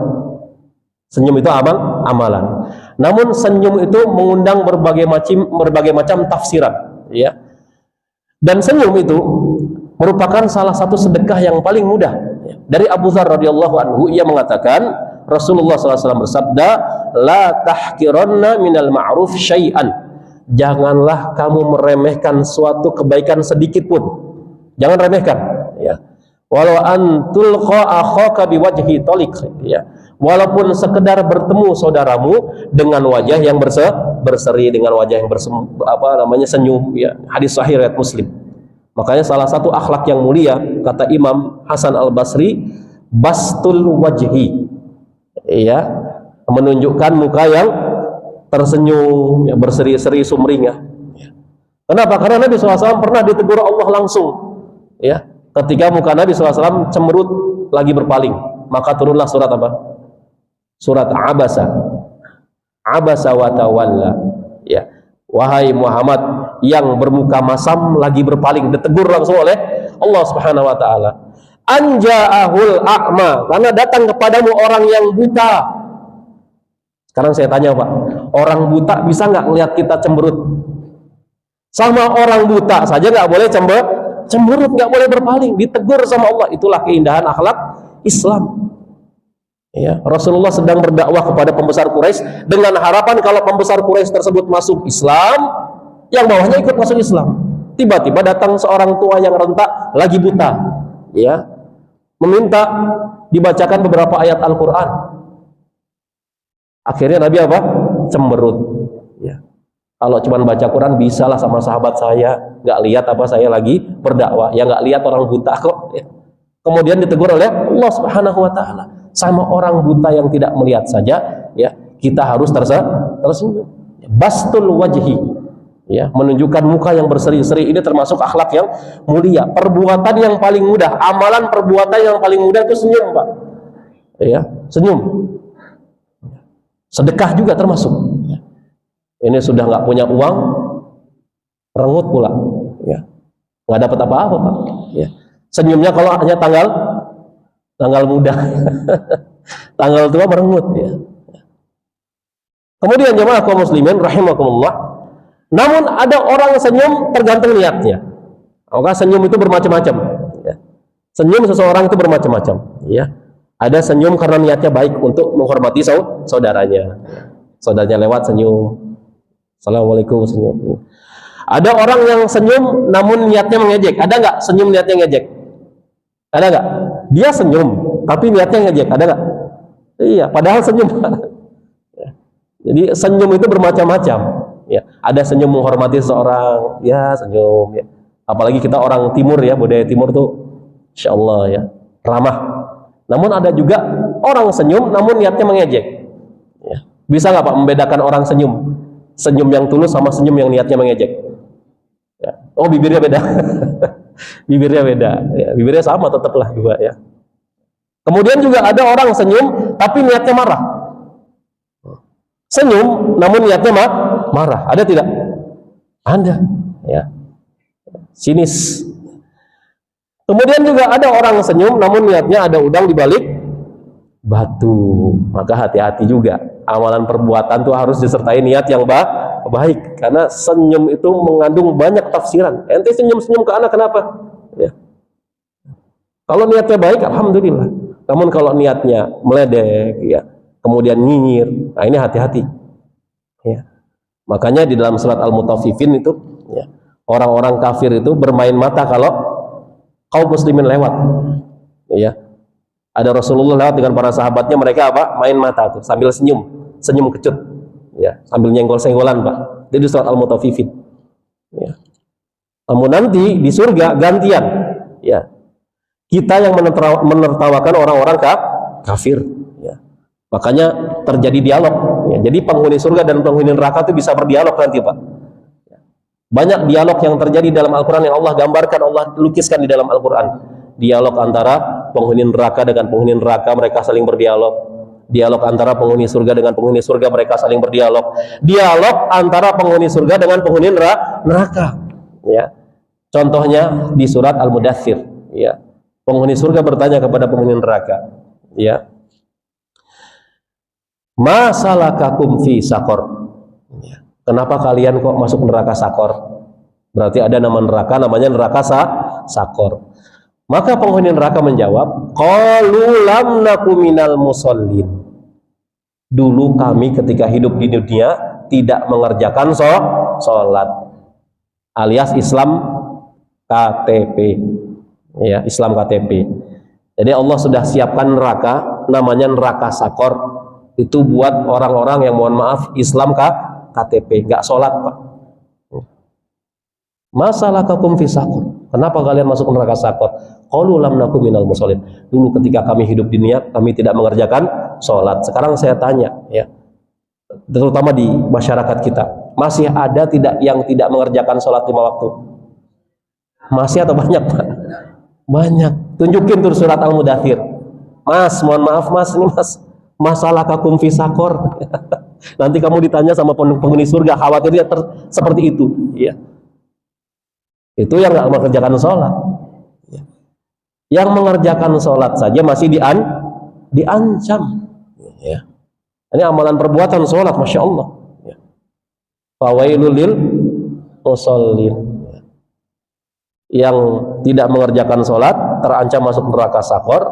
Senyum itu amalan. Namun senyum itu mengundang berbagai macam tafsiran, ya. Dan senyum itu merupakan salah satu sedekah yang paling mudah. Dari Abu Dzar radhiyallahu anhu, ia mengatakan Rasulullah SAW bersabda, la tahqiranna minal ma'ruf syai'an. Janganlah kamu meremehkan suatu kebaikan sedikit pun. Jangan remehkan, ya. Walau antulqa akhaka biwajhi taliq, ya. Walaupun sekedar bertemu saudaramu dengan wajah yang berseri, dengan wajah yang senyum, ya. Hadis sahih riwayat Muslim. Makanya salah satu akhlak yang mulia, kata Imam Hasan Al-Basri, bastul wajhi, ya, menunjukkan muka yang tersenyum, ya, berseri-seri sumringah. Kenapa? Karena Nabi SAW pernah ditegur Allah langsung, ya, ketika muka Nabi SAW cemberut lagi berpaling, maka turunlah surat apa? Surat Abasa wa tawalla, ya. Wahai Muhammad yang bermuka masam lagi berpaling, ditegur langsung oleh Allah Subhanahu wa taala. Anja'ahul a'ma, karena datang kepadamu orang yang buta. Sekarang saya tanya, Pak, orang buta bisa nggak melihat kita cemberut? Sama orang buta saja nggak boleh cemberut, nggak boleh berpaling, ditegur sama Allah. Itulah keindahan akhlak Islam. Ya, Rasulullah sedang berdakwah kepada pembesar Quraisy dengan harapan kalau pembesar Quraisy tersebut masuk Islam, yang bawahnya ikut masuk Islam. Tiba-tiba datang seorang tua yang rentak lagi buta, ya, meminta dibacakan beberapa ayat Al-Quran. Akhirnya Nabi apa? Cemberut, ya. Kalau cuma baca Quran bisalah sama sahabat saya, nggak lihat apa saya lagi berdakwah, ya nggak lihat orang buta kok. Ya. Kemudian ditegur oleh Allah Subhanahu Wa Taala, sama orang buta yang tidak melihat saja, ya kita harus tersenyum. Bastul wajhi, ya menunjukkan muka yang berseri-seri, ini termasuk akhlak yang mulia. Perbuatan yang paling mudah, amalan perbuatan yang paling mudah itu senyum, Pak. Ya, senyum. Sedekah juga termasuk. Ini sudah nggak punya uang, rengut pula, ya nggak dapat apa-apa, Pak. Ya. Senyumnya kalau hanya tanggal muda, tanggal tua merengut. Ya. Kemudian jemaah kaum muslimin rahimakumullah, namun ada orang senyum tergantung niatnya. Maka senyum itu bermacam-macam. Ya. Senyum seseorang itu bermacam-macam. Ya. Ada senyum karena niatnya baik untuk menghormati saudaranya. Saudaranya lewat senyum. Assalamualaikum, senyum. Ada orang yang senyum namun niatnya mengejek. Ada nggak senyum niatnya ngejek? Ada nggak? Dia senyum tapi niatnya ngejek. Ada nggak? Iya, padahal senyum. Jadi senyum itu bermacam-macam. Ya, ada senyum menghormati seseorang, ya senyum. Ya. Apalagi kita orang timur ya, budaya timur tuh, insya Allah ya ramah. Namun ada juga orang senyum namun niatnya mengejek. Ya. Bisa nggak Pak membedakan orang senyum? Senyum yang tulus sama senyum yang niatnya mengejek. Ya. Oh bibirnya beda, bibirnya beda. Ya, bibirnya sama tetaplah dua ya. Kemudian juga ada orang senyum tapi niatnya marah. Senyum namun niatnya marah. Ada tidak? Ada. Ya. Sinis. Kemudian juga ada orang senyum namun niatnya ada udang di balik batu. Maka hati-hati juga. Amalan perbuatan itu harus disertai niat yang baik, karena senyum itu mengandung banyak tafsiran. Ente senyum-senyum ke anak kenapa? Ya. Kalau niatnya baik, alhamdulillah. Namun kalau niatnya meledek, ya, kemudian nyinyir, nah ini hati-hati. Ya. Makanya di dalam surat Al-Mutaffifin itu, ya, orang-orang kafir itu bermain mata kalau kaum muslimin lewat. Ya. Ada Rasulullah lewat dengan para sahabatnya, mereka apa? Main mata tuh sambil senyum kecut, ya, sambil nyenggol-senggolan, Pak. Itu di surat Al-Mutaffifin. Ya. Namun nanti di surga gantian, ya. Kita yang menertawakan orang-orang kafir, ya. Makanya terjadi dialog, ya. Jadi penghuni surga dan penghuni neraka itu bisa berdialog nanti, Pak. Banyak dialog yang terjadi dalam Al-Quran yang Allah gambarkan, Allah lukiskan di dalam Al-Quran. Dialog antara penghuni neraka dengan penghuni neraka, mereka saling berdialog. Dialog antara penghuni surga dengan penghuni surga, mereka saling berdialog. Dialog antara penghuni surga dengan penghuni neraka. Ya. Contohnya di surat Al-Mudaththir. Ya. Penghuni surga bertanya kepada penghuni neraka. Ya. Ma salakakum fi saqar? Ya. Kenapa kalian kok masuk neraka Sakor? Berarti ada nama neraka, namanya neraka Sakor. Maka penghuni neraka menjawab, qalu lam naku minal musallin. Dulu kami ketika hidup di dunia tidak mengerjakan sholat, alias Islam KTP. Ya, Islam KTP. Jadi Allah sudah siapkan neraka, namanya neraka Sakor. Itu buat orang-orang yang mohon maaf Islam KTP, nggak sholat, Pak. Masalakakum fi Sakor? Kenapa kalian masuk neraka Sakor? Qalu lam naku minal musallin. Dulu ketika kami hidup di dunia, kami tidak mengerjakan sholat. Sekarang saya tanya, ya, terutama di masyarakat kita, masih ada tidak yang tidak mengerjakan sholat 5 waktu? Masih atau banyak, Pak? Banyak. Tunjukin tuh surat Al-Mudaththir. Mas, mohon maaf Mas, ini Mas, masalakakum fi Sakor. Nanti kamu ditanya sama penghuni surga, khawatirnya seperti itu, ya. Itu yang nggak mengerjakan sholat. Yang mengerjakan sholat saja masih diancam. Ya. Ini amalan perbuatan sholat, masya Allah. Ya. Fawailul lil musallin. Yang tidak mengerjakan sholat terancam masuk neraka Sakor.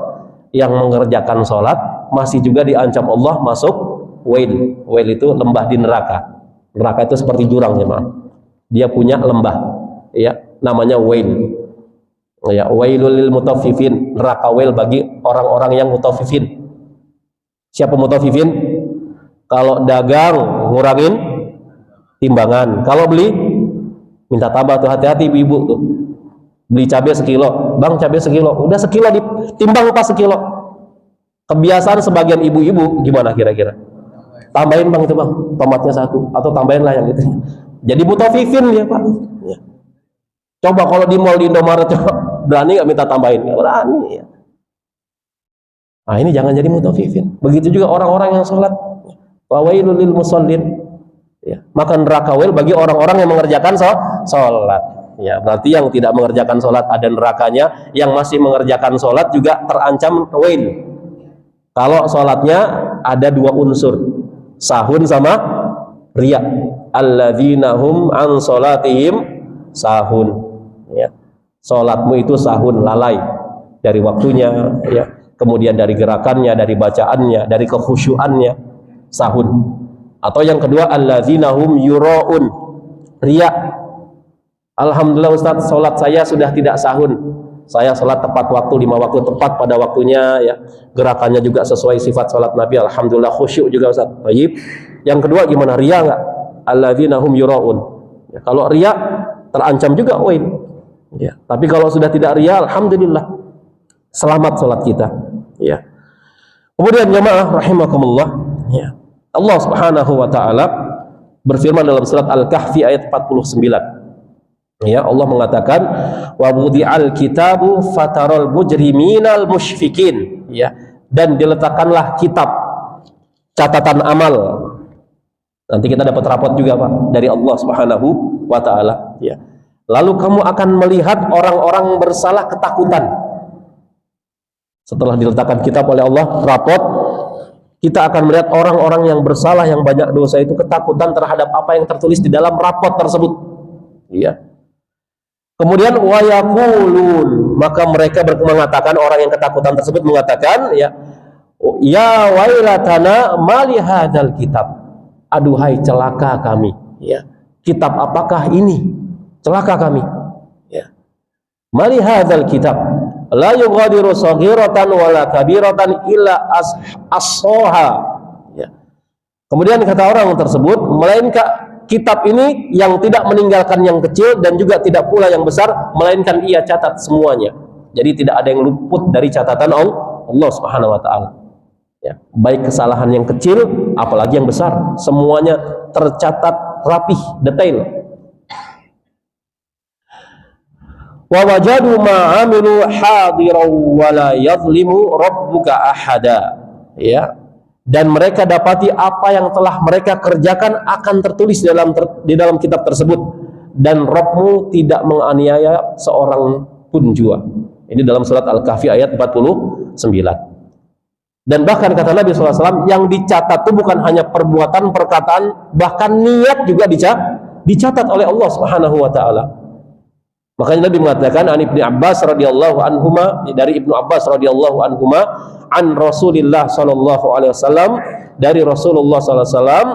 Yang mengerjakan sholat masih juga diancam Allah masuk wail. Wail itu lembah di neraka. Neraka itu seperti jurang, ya, Maaf. Dia punya lembah, ya, namanya wail. Ya, wailul lil mutaffifin, neraka wail bagi orang-orang yang mutaffifin. Siapa mutaffifin? Kalau dagang ngurangin timbangan. Kalau beli minta tambah tuh, hati-hati ibu-ibu tuh. Beli cabai sekilo, bang cabai sekilo, udah sekilo ditimbang pas sekilo. Kebiasaan sebagian ibu-ibu gimana kira-kira? Tambahin bang itu bang, tomatnya satu, atau tambahin lah yang gitu. Jadi mutafifin dia pak. Ya. Coba kalau di mall di Indomaret coba berani nggak minta tambahin? Nggak berani. Ya. Nah ini jangan jadi mutafifin. Begitu juga orang-orang yang sholat. Wawailul lil musallin. Ya. Maka neraka wail bagi orang-orang yang mengerjakan sholat. Ya, berarti yang tidak mengerjakan sholat ada nerakanya, yang masih mengerjakan sholat juga terancam wail. Kalau sholatnya ada dua unsur, sahun sama riya. Alladzina hum an sholatihim sahun. Ya. Sholatmu itu sahun, lalai dari waktunya, ya. Kemudian dari gerakannya, dari bacaannya, dari kekhusyuannya, sahun. Atau yang kedua, alladzina hum yura'un, riya. Alhamdulillah Ustaz, sholat saya sudah tidak sahun. Saya sholat tepat waktu, 5 waktu tepat pada waktunya, ya. Gerakannya juga sesuai sifat sholat Nabi. Alhamdulillah khusyuk juga Ustaz. Baik. Yang kedua gimana, riya enggak? Alladzina hum yura'un. Ya, kalau riya terancam juga wail. Ya. Tapi kalau sudah tidak riya, alhamdulillah selamat sholat kita. Ya. Kemudian jemaah rahimakumullah, ya. Allah Subhanahu wa taala berfirman dalam surat Al-Kahfi ayat 49. Ya, Allah mengatakan wa wudi'al kitabu fataral mujriminal musyfikin, ya, dan diletakkanlah kitab catatan amal. Nanti kita dapat rapot juga Pak dari Allah Subhanahu wa taala, ya. Lalu kamu akan melihat orang-orang bersalah ketakutan. Setelah diletakkan kitab oleh Allah, rapot, kita akan melihat orang-orang yang bersalah, yang banyak dosa itu ketakutan terhadap apa yang tertulis di dalam rapot tersebut. Ya. Kemudian wayaqulun, maka mereka mengatakan, orang yang ketakutan tersebut mengatakan, ya, ya wailatana mali hadzal kitab. Aduhai celaka kami, ya. Kitab apakah ini? Celaka kami. Ya. Mali hadzal kitab la yughadiru saghiratan wala kabiratan illa as-soha. Ya. Kemudian kata orang tersebut, melainkan kitab ini yang tidak meninggalkan yang kecil dan juga tidak pula yang besar, melainkan ia catat semuanya. Jadi tidak ada yang luput dari catatan Allah Subhanahu wa taala. Ya, baik kesalahan yang kecil apalagi yang besar, semuanya tercatat rapih, detail. Wa wajadu ma 'amilu hadiran wa la yadhlimu rabbuka ahada. Ya. Dan mereka dapati apa yang telah mereka kerjakan akan tertulis di dalam kitab tersebut, dan Rabbmu tidak menganiaya seorang pun jua. Ini dalam surat Al-Kahfi ayat 49. Dan bahkan kata Nabi SAW, yang dicatat itu bukan hanya perbuatan, perkataan, bahkan niat juga dicatat oleh Allah Subhanahu wa taala. Makanya Nabi mengatakan, an Ibnu Abbas radhiyallahu anhuma, dari Ibnu Abbas radhiyallahu anhuma, an Rasulillah sallallahu alaihi wasallam, dari Rasulullah sallallahu alaihi wasallam,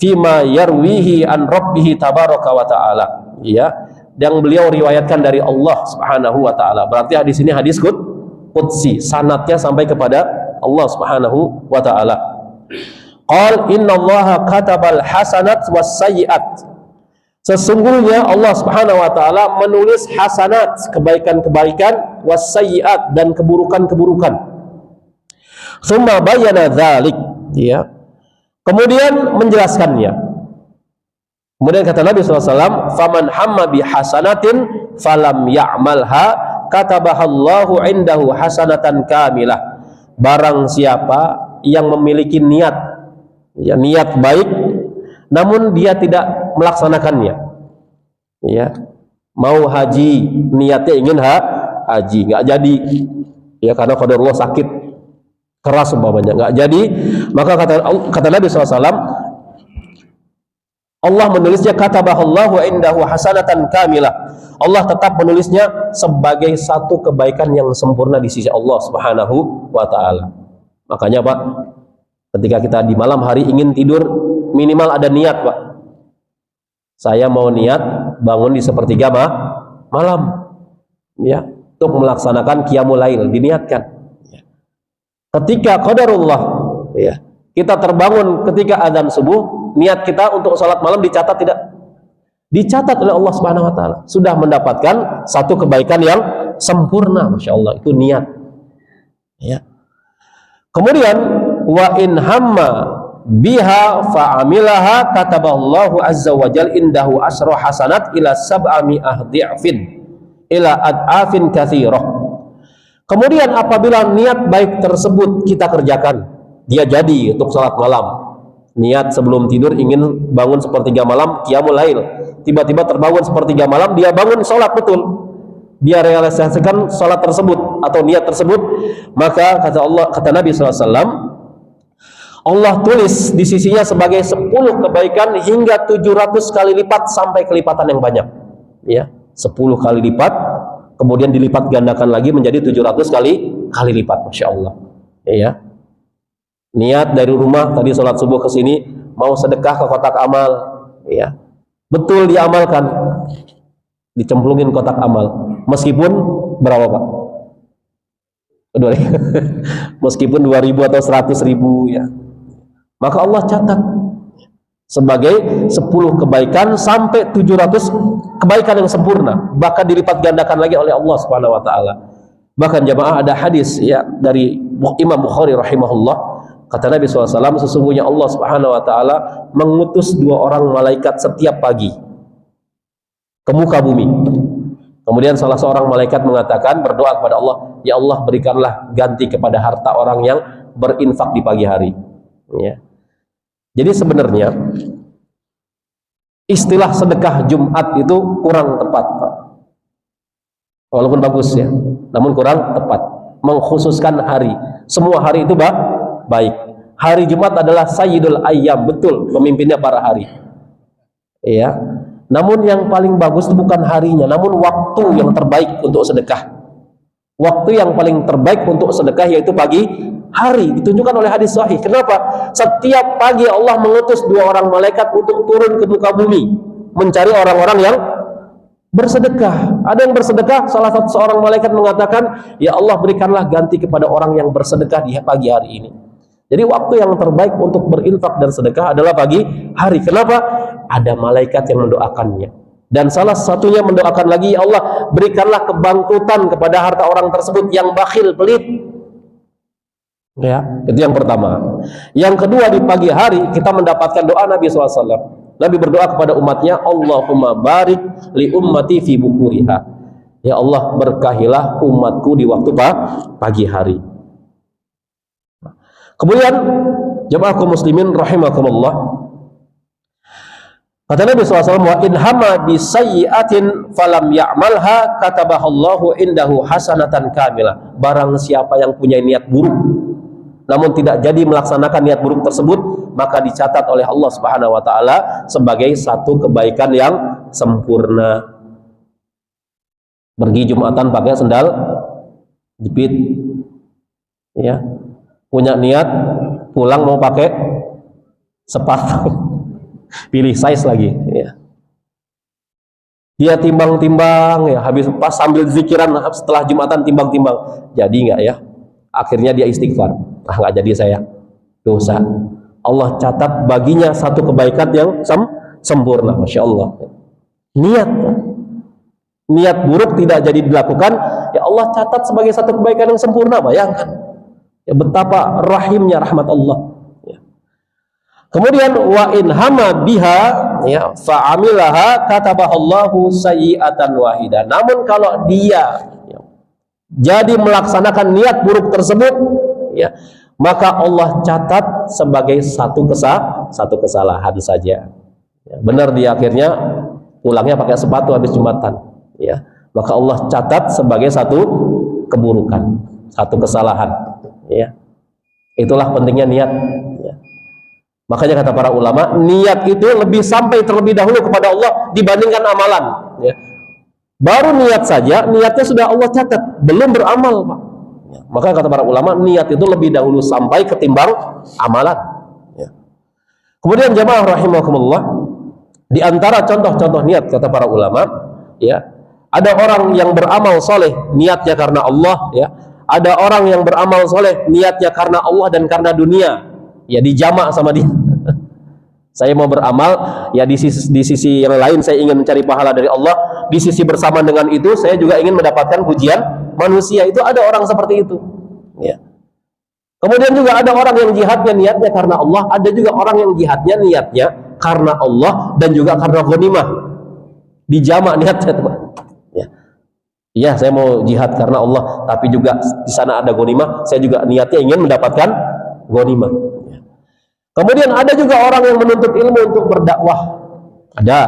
fima yarwihi an rabbih tabaraka wa taala, ya, yang beliau riwayatkan dari Allah Subhanahu wa taala. Berarti hadis ini hadis qudsi, sanadnya sampai kepada Allah Subhanahu wa taala. Qal innallaha katabal hasanat was sayyi'at. Sesungguhnya Allah Subhanahu wa taala menulis hasanat, kebaikan-kebaikan, wasayyi'at, dan keburukan-keburukan. Tsumma bayyana dzalik, ya. Kemudian menjelaskannya. Kemudian kata Nabi SAW, faman hamma bi hasanatin falam ya'malha katabahallahu indahu hasanatan kamilah. Barang siapa yang memiliki niat, ya, niat baik, namun dia tidak melaksanakannya, ya, mau haji, niatnya ingin haji, nggak jadi, ya, karena qadarullah sakit keras umpamanya, nggak jadi, maka kata Nabi SAW, Allah menulisnya katabahallahu indahu hasanatan kamilah. Allah tetap menulisnya sebagai satu kebaikan yang sempurna di sisi Allah Subhanahu wa taala. Makanya Pak, ketika kita di malam hari ingin tidur, minimal ada niat Pak. Saya mau niat bangun di sepertiga malam, ya, untuk melaksanakan qiyamul lail, diniatkan. Ketika qadarullah, ya, kita terbangun ketika azan subuh, niat kita untuk sholat malam dicatat tidak? Dicatat oleh Allah Subhanahu wa taala. Sudah mendapatkan satu kebaikan yang sempurna, Masya Allah. Itu niat. Ya. Kemudian wa in hamma biha fa'amilaha kataballahu azza wa jal indahu asra hasanat ila sab'ami'ah di'fin ila ad'afin katsirah. Kemudian apabila niat baik tersebut kita kerjakan, dia jadi untuk salat malam. Niat sebelum tidur ingin bangun sepertiga malam qiyamul lail. Tiba-tiba terbangun sepertiga malam, dia bangun salat betul. Dia realisasikan salat tersebut atau niat tersebut, maka kata Nabi SAW, Allah tulis di sisinya sebagai 10 kebaikan hingga 700 kali lipat sampai kelipatan yang banyak. Ya, 10 kali lipat, kemudian dilipat gandakan lagi menjadi 700 kali lipat, Masya Allah. Ya, niat dari rumah tadi sholat subuh ke sini mau sedekah ke kotak amal, ya, betul diamalkan, dicemplungin kotak amal, meskipun berapa Pak? Meskipun 2.000 atau 100.000, ya, maka Allah catat sebagai 10 kebaikan sampai 700 kebaikan yang sempurna, bahkan dilipat gandakan lagi oleh Allah Subhanahu wa taala. Bahkan jamaah ada hadis ya dari Imam Bukhari rahimahullah, kata Nabi SAW, sesungguhnya Allah Subhanahu wa taala mengutus 2 orang malaikat setiap pagi ke muka bumi. Kemudian salah seorang malaikat mengatakan, berdoa kepada Allah, ya Allah berikanlah ganti kepada harta orang yang berinfak di pagi hari. Ya. Jadi sebenarnya istilah sedekah Jumat itu kurang tepat, Pak. Walaupun bagus ya, namun kurang tepat. Mengkhususkan hari. Semua hari itu baik. Hari Jumat adalah Sayyidul Ayyam, betul, pemimpinnya para hari. Ya. Namun yang paling bagus itu bukan harinya, namun waktu yang terbaik untuk sedekah. Waktu yang paling terbaik untuk sedekah yaitu pagi hari, ditunjukkan oleh hadis sahih. Kenapa? Setiap pagi Allah mengutus 2 orang malaikat untuk turun ke muka bumi mencari orang-orang yang bersedekah. Ada yang bersedekah, salah satu seorang malaikat mengatakan, ya Allah berikanlah ganti kepada orang yang bersedekah di pagi hari ini. Jadi waktu yang terbaik untuk berinfak dan sedekah adalah pagi hari. Kenapa? Ada malaikat yang mendoakannya. Dan salah satunya mendoakan lagi, ya Allah berikanlah kebangkrutan kepada harta orang tersebut yang bakhil, pelit. Ya, itu yang pertama. Yang kedua, di pagi hari kita mendapatkan doa Nabi SAW. Nabi berdoa kepada umatnya, Allahumma barik li ummati fi bukuriha. Ya Allah berkahilah umatku di waktu pagi hari. Kemudian jemaah kaum muslimin rahimakumullah, kata Nabi SAW, wa in hama bi sayyi'atin falam ya'malha katabahallahu indahu hasanatan kamilah. Barang siapa yang punya niat buruk namun tidak jadi melaksanakan niat buruk tersebut, maka dicatat oleh Allah Subhanahu wa taala sebagai satu kebaikan yang sempurna. Pergi Jumatan pakai sendal jepit, ya, punya niat pulang mau pakai sepatu pilih size lagi, ya. Dia timbang-timbang, ya, habis pas sambil zikiran setelah Jumatan timbang-timbang, jadi enggak ya? Akhirnya dia istighfar, nggak jadi saya, dosa. Allah catat baginya satu kebaikan yang sempurna, Masya Allah. Niat buruk tidak jadi dilakukan, ya Allah catat sebagai satu kebaikan yang sempurna. Bayangkan ya betapa rahimnya rahmat Allah, ya. Kemudian wa in hama biha, ya, fa'amilaha katabahallahu sayyi'atan wahidah. Namun kalau dia, ya, jadi melaksanakan niat buruk tersebut, ya, maka Allah catat sebagai satu kesalahan saja. Ya, benar dia akhirnya pulangnya pakai sepatu habis Jumatan, ya, maka Allah catat sebagai satu keburukan, satu kesalahan, ya. Itulah pentingnya niat, ya. Makanya kata para ulama, niat itu lebih sampai terlebih dahulu kepada Allah dibandingkan amalan, ya. Baru niat saja, niatnya sudah Allah catat, belum beramal, Pak. Ya, maka kata para ulama, niat itu lebih dahulu sampai ketimbang amalan, ya. Kemudian jamaah rahimakumullah, di antara contoh-contoh niat kata para ulama, ya, ada orang yang beramal soleh niatnya karena Allah, ya. Ada orang yang beramal soleh niatnya karena Allah dan karena dunia, ya, dijamak sama dia. Saya mau beramal, ya di sisi yang lain saya ingin mencari pahala dari Allah. Di sisi bersamaan dengan itu, saya juga ingin mendapatkan pujian manusia. Itu ada orang seperti itu. Ya. Kemudian juga ada orang yang jihadnya niatnya karena Allah. Ada juga orang yang jihadnya niatnya karena Allah dan juga karena ghanimah. Dijamak niatnya, teman. Ya. Iya, saya mau jihad karena Allah, tapi juga di sana ada ghanimah. Saya juga niatnya ingin mendapatkan ghanimah. Kemudian ada juga orang yang menuntut ilmu untuk berdakwah. Ada,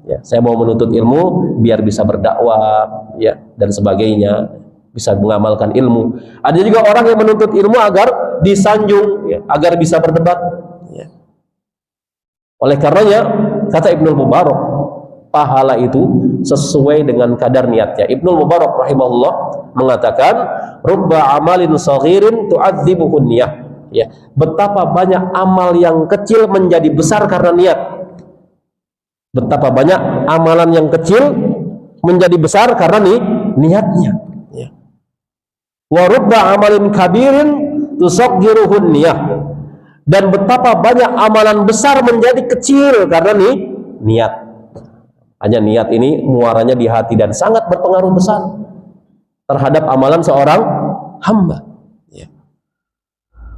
ya, saya mau menuntut ilmu biar bisa berdakwah, ya, dan sebagainya, bisa mengamalkan ilmu. Ada juga orang yang menuntut ilmu agar disanjung, ya, agar bisa berdebat. Ya. Oleh karenanya, kata Ibnu Mubarak, pahala itu sesuai dengan kadar niatnya. Ibnu Mubarak rahimahullah mengatakan, "Rubba amalin saghirin tu'adzibuhun niyah." Ya, betapa banyak amal yang kecil menjadi besar karena niat. Betapa banyak amalan yang kecil menjadi besar karena niatnya. Ya. Wa rubba amalin kabirin tusaggiruhun niyah. Dan betapa banyak amalan besar menjadi kecil karena niat. Hanya niat ini muaranya di hati dan sangat berpengaruh besar terhadap amalan seorang hamba.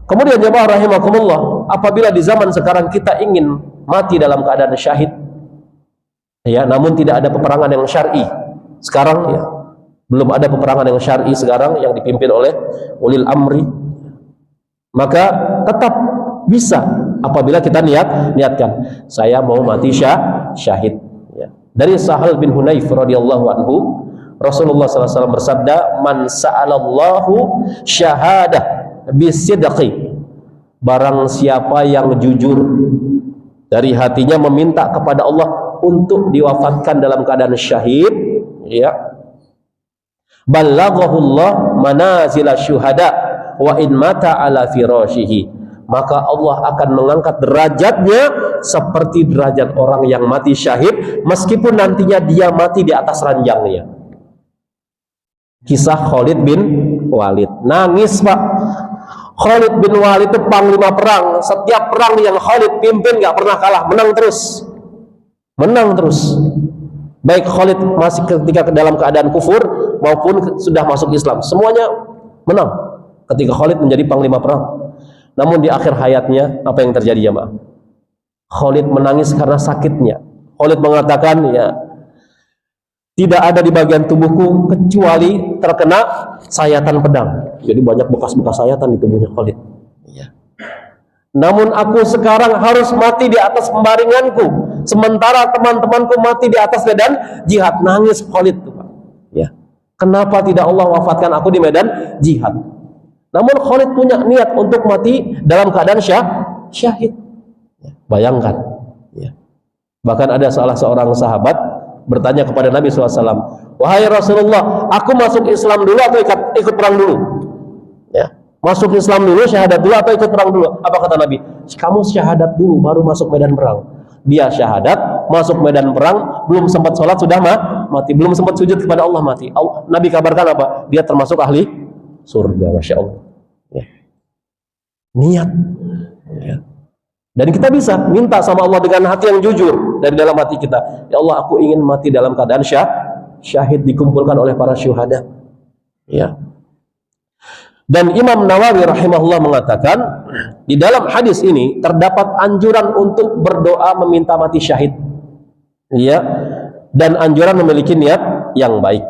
Kemudian jemaah rahimakumullah, apabila di zaman sekarang kita ingin mati dalam keadaan syahid, ya, namun tidak ada peperangan yang syar'i. Sekarang, ya, belum ada peperangan yang syar'i sekarang yang dipimpin oleh ulil amri. Maka tetap bisa apabila kita niatkan, saya mau mati syahid. Ya. Dari Sahal bin Hunayf radhiyallahu anhu, Rasulullah SAW bersabda, "Man sa'alallahu syahadah bisidqi." Barang siapa yang jujur dari hatinya meminta kepada Allah untuk diwafatkan dalam keadaan syahid, ya, ballaghahullah manazila syuhada wa in mata ala firashihi, maka Allah akan mengangkat derajatnya seperti derajat orang yang mati syahid meskipun nantinya dia mati di atas ranjangnya. Kisah Khalid bin Walid, nangis Pak. Khalid bin Walid itu panglima perang. Setiap perang yang Khalid pimpin gak pernah kalah, menang terus. Baik Khalid masih ketika dalam keadaan kufur maupun sudah masuk Islam, semuanya menang ketika Khalid menjadi panglima perang. Namun di akhir hayatnya apa yang terjadi, jemaah? Khalid menangis karena sakitnya. Khalid mengatakan, ya, tidak ada di bagian tubuhku kecuali terkena sayatan pedang. Jadi banyak bekas-bekas sayatan di tubuhnya Khalid. Ya. Namun aku sekarang harus mati di atas pembaringanku, sementara teman-temanku mati di atas medan jihad. Nangis Khalid, ya. Kenapa tidak Allah wafatkan aku di medan jihad? Namun Khalid punya niat untuk mati dalam keadaan syahid. Ya. Bayangkan. Ya. Bahkan ada salah seorang sahabat bertanya kepada Nabi SAW, "Wahai Rasulullah, aku masuk Islam dulu atau ikut perang dulu?" Ya, masuk Islam dulu, syahadat dulu atau ikut perang dulu? Apa kata Nabi? "Kamu syahadat dulu baru masuk medan perang." Dia syahadat, masuk medan perang, belum sempat sholat sudah mati, belum sempat sujud kepada Allah mati. Nabi kabarkan apa? Dia termasuk ahli surga, masya Allah. Ya. Niat. Ya. Dan kita bisa minta sama Allah dengan hati yang jujur dari dalam hati kita. Ya Allah, aku ingin mati dalam keadaan syahid dikumpulkan oleh para syuhada. Ya. Dan Imam Nawawi rahimahullah mengatakan, di dalam hadis ini terdapat anjuran untuk berdoa meminta mati syahid. Ya. Dan anjuran memiliki niat yang baik.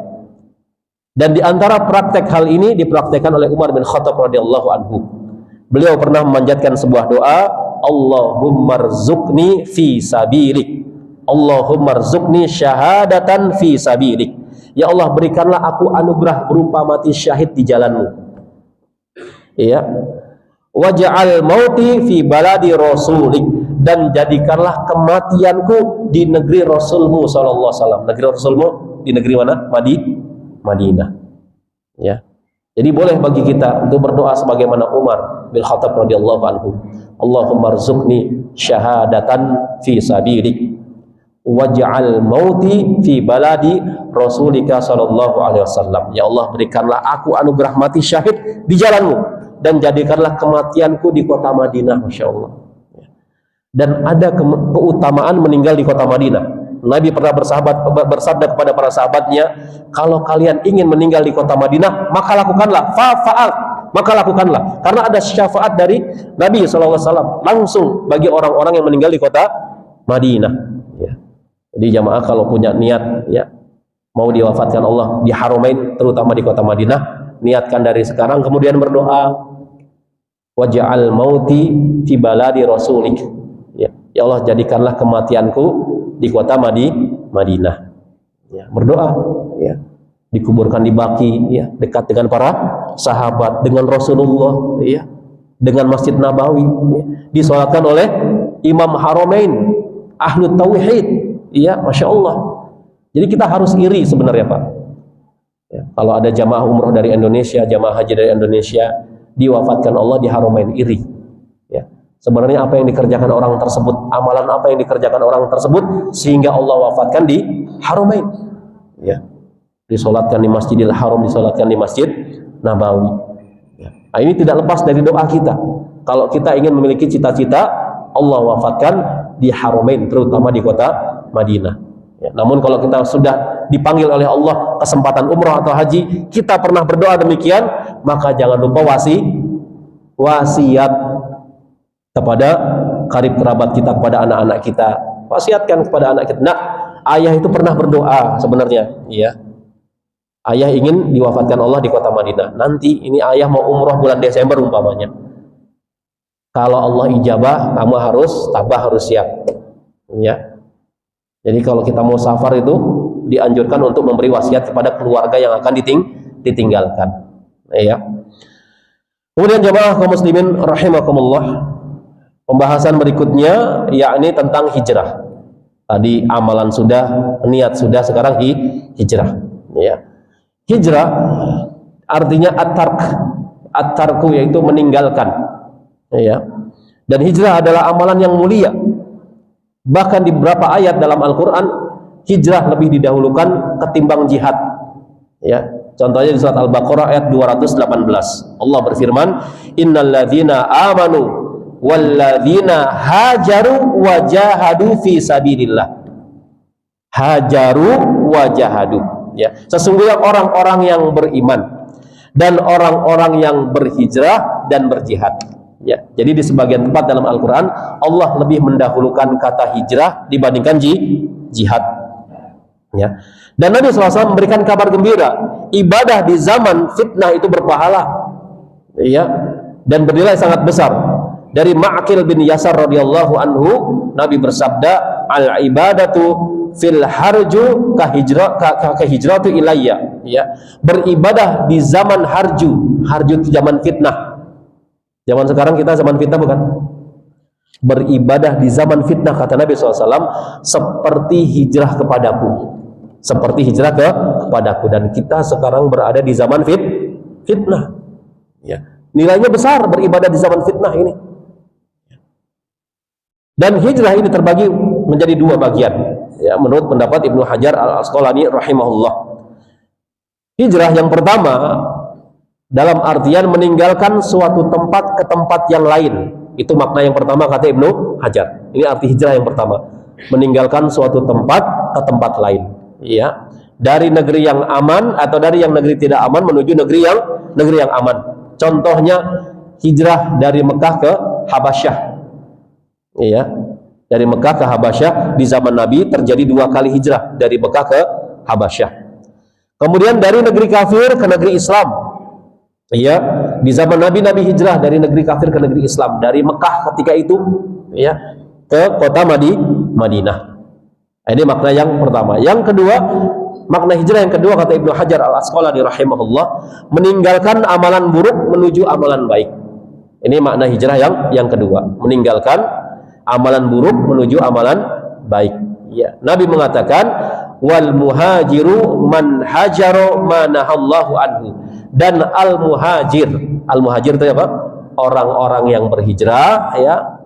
Dan di antara praktek hal ini dipraktekkan oleh Umar bin Khattab radhiyallahu anhu. Beliau pernah memanjatkan sebuah doa, Allahumma rzuqni fi sabilik, Allahumma rzuqni syahadatan fi sabilik. Ya Allah, berikanlah aku anugerah berupa mati syahid di jalanmu. Ya. Waj'al mauti fi baladi rasulik, dan jadikanlah kematianku di negeri Rasulmu sallallahu alaihi wasallam. Negeri Rasulmu di negeri mana? Madinah. Ya. Jadi boleh bagi kita untuk berdoa sebagaimana Umar bin Khattab radhiyallahu anhu. Allahumma rzuqni syahadatan fi sabilik waj'al mauti fi baladi rasulika sallallahu alaihi wasallam. Ya Allah, berikanlah aku anugerah mati syahid di jalanmu dan jadikanlah kematianku di kota Madinah, Masya Allah. dan ada keutamaan meninggal di kota Madinah. Nabi pernah bersabda kepada para sahabatnya, kalau kalian ingin meninggal di kota Madinah, maka lakukanlah, maka lakukanlah, karena ada syafaat dari Nabi SAW langsung bagi orang-orang yang meninggal di kota Madinah. Ya. Jadi jamaah kalau punya niat, ya, mau diwafatkan Allah di Haramain, terutama di kota Madinah, niatkan dari sekarang, kemudian berdoa, waj'al mauti fi baladi rasulik. Ya Allah, jadikanlah kematianku di kota Madinah. Ya, berdoa, ya, dikuburkan di Baqi, ya, dekat dengan para sahabat, dengan Rasulullah, ya, dengan Masjid Nabawi, ya, disolatkan oleh Imam Haramain, ahlu tauhid, ya, masya Allah. Jadi kita harus iri sebenarnya, Pak. Ya, kalau ada jamaah umroh dari Indonesia, jamaah haji dari Indonesia, diwafatkan Allah di Haramain, iri. Ya. Sebenarnya apa yang dikerjakan orang tersebut, amalan apa yang dikerjakan orang tersebut sehingga Allah wafatkan di Haramain. Ya. Disolatkan di Masjidil Haram, disolatkan di Masjid Nabawi. Ya. Nah, ini tidak lepas dari doa kita. Kalau kita ingin memiliki cita-cita, Allah wafatkan di Haramain, terutama di kota Madinah. Ya. Namun kalau kita sudah dipanggil oleh Allah kesempatan umrah atau haji, kita pernah berdoa demikian, maka jangan lupa wasiat kepada karib kerabat kita, kepada anak-anak kita. Wasiatkan kepada anak kita. Nah, ayah itu pernah berdoa sebenarnya, ya. Ayah ingin diwafatkan Allah di kota Madinah. Nanti ini ayah mau umroh bulan Desember umpamanya. Kalau Allah ijabah, kamu harus tabah, harus siap. Ya. Jadi kalau kita mau safar itu dianjurkan untuk memberi wasiat kepada keluarga yang akan ditinggalkan. Ya. Kemudian jamaah kaum muslimin rahimakumullah, pembahasan berikutnya yakni tentang hijrah. Tadi amalan sudah, niat sudah, sekarang hijrah. Ya. Hijrah artinya at-tarku, yaitu meninggalkan. Ya. Dan hijrah adalah amalan yang mulia. Bahkan di beberapa ayat dalam Al-Quran, hijrah lebih didahulukan ketimbang jihad. Ya. Contohnya di surat Al-Baqarah ayat 218. Allah berfirman, innalladzina amanu walladzina hajaru wajahadu fi sabilillah. Hajaru wajahadu. Ya, sesungguhnya orang-orang yang beriman dan orang-orang yang berhijrah dan berjihad. Ya, jadi di sebagian tempat dalam Al-Quran Allah lebih mendahulukan kata hijrah dibandingkan jihad. Ya. Dan Nabi SAW memberikan kabar gembira, ibadah di zaman fitnah itu berpahala, ya, dan bernilai sangat besar. Dari Ma'qil bin Yasar radhiyallahu anhu, Nabi bersabda, al ibadatu fil harju kahijratu ilayya. Ya, beribadah di zaman harju itu zaman fitnah. Zaman sekarang kita zaman fitnah bukan? Beribadah di zaman fitnah, kata Nabi SAW, seperti hijrah kepadaku, seperti hijrah kepadaku. Dan kita sekarang berada di zaman fitnah. Ya, nilainya besar beribadah di zaman fitnah ini. Dan hijrah ini terbagi menjadi dua bagian, ya, menurut pendapat Ibnu Hajar Al-Asqalani rahimahullah. Hijrah yang pertama dalam artian meninggalkan suatu tempat ke tempat yang lain. Itu makna yang pertama kata Ibnu Hajar. Ini arti hijrah yang pertama, meninggalkan suatu tempat ke tempat lain, ya, dari negeri yang aman atau dari yang negeri tidak aman menuju negeri yang aman. Contohnya hijrah dari Mekah ke Habasyah. Iya, dari Mekah ke Habasyah di zaman Nabi terjadi 2 kali hijrah dari Mekah ke Habasyah. Kemudian dari negeri kafir ke negeri Islam. Iya, di zaman Nabi hijrah dari negeri kafir ke negeri Islam, dari Mekah ketika itu, ya, ke kota Madinah. Ini makna yang pertama. Yang kedua, makna hijrah yang kedua kata Ibnu Hajar Al-Asqalani rahimahullah, meninggalkan amalan buruk menuju amalan baik. Ini makna hijrah yang kedua, meninggalkan amalan buruk menuju amalan baik. Ya, Nabi mengatakan, wal muhajiru man hajaro ma nahallahu anhu. Dan al muhajir itu apa? Orang-orang yang berhijrah, ya,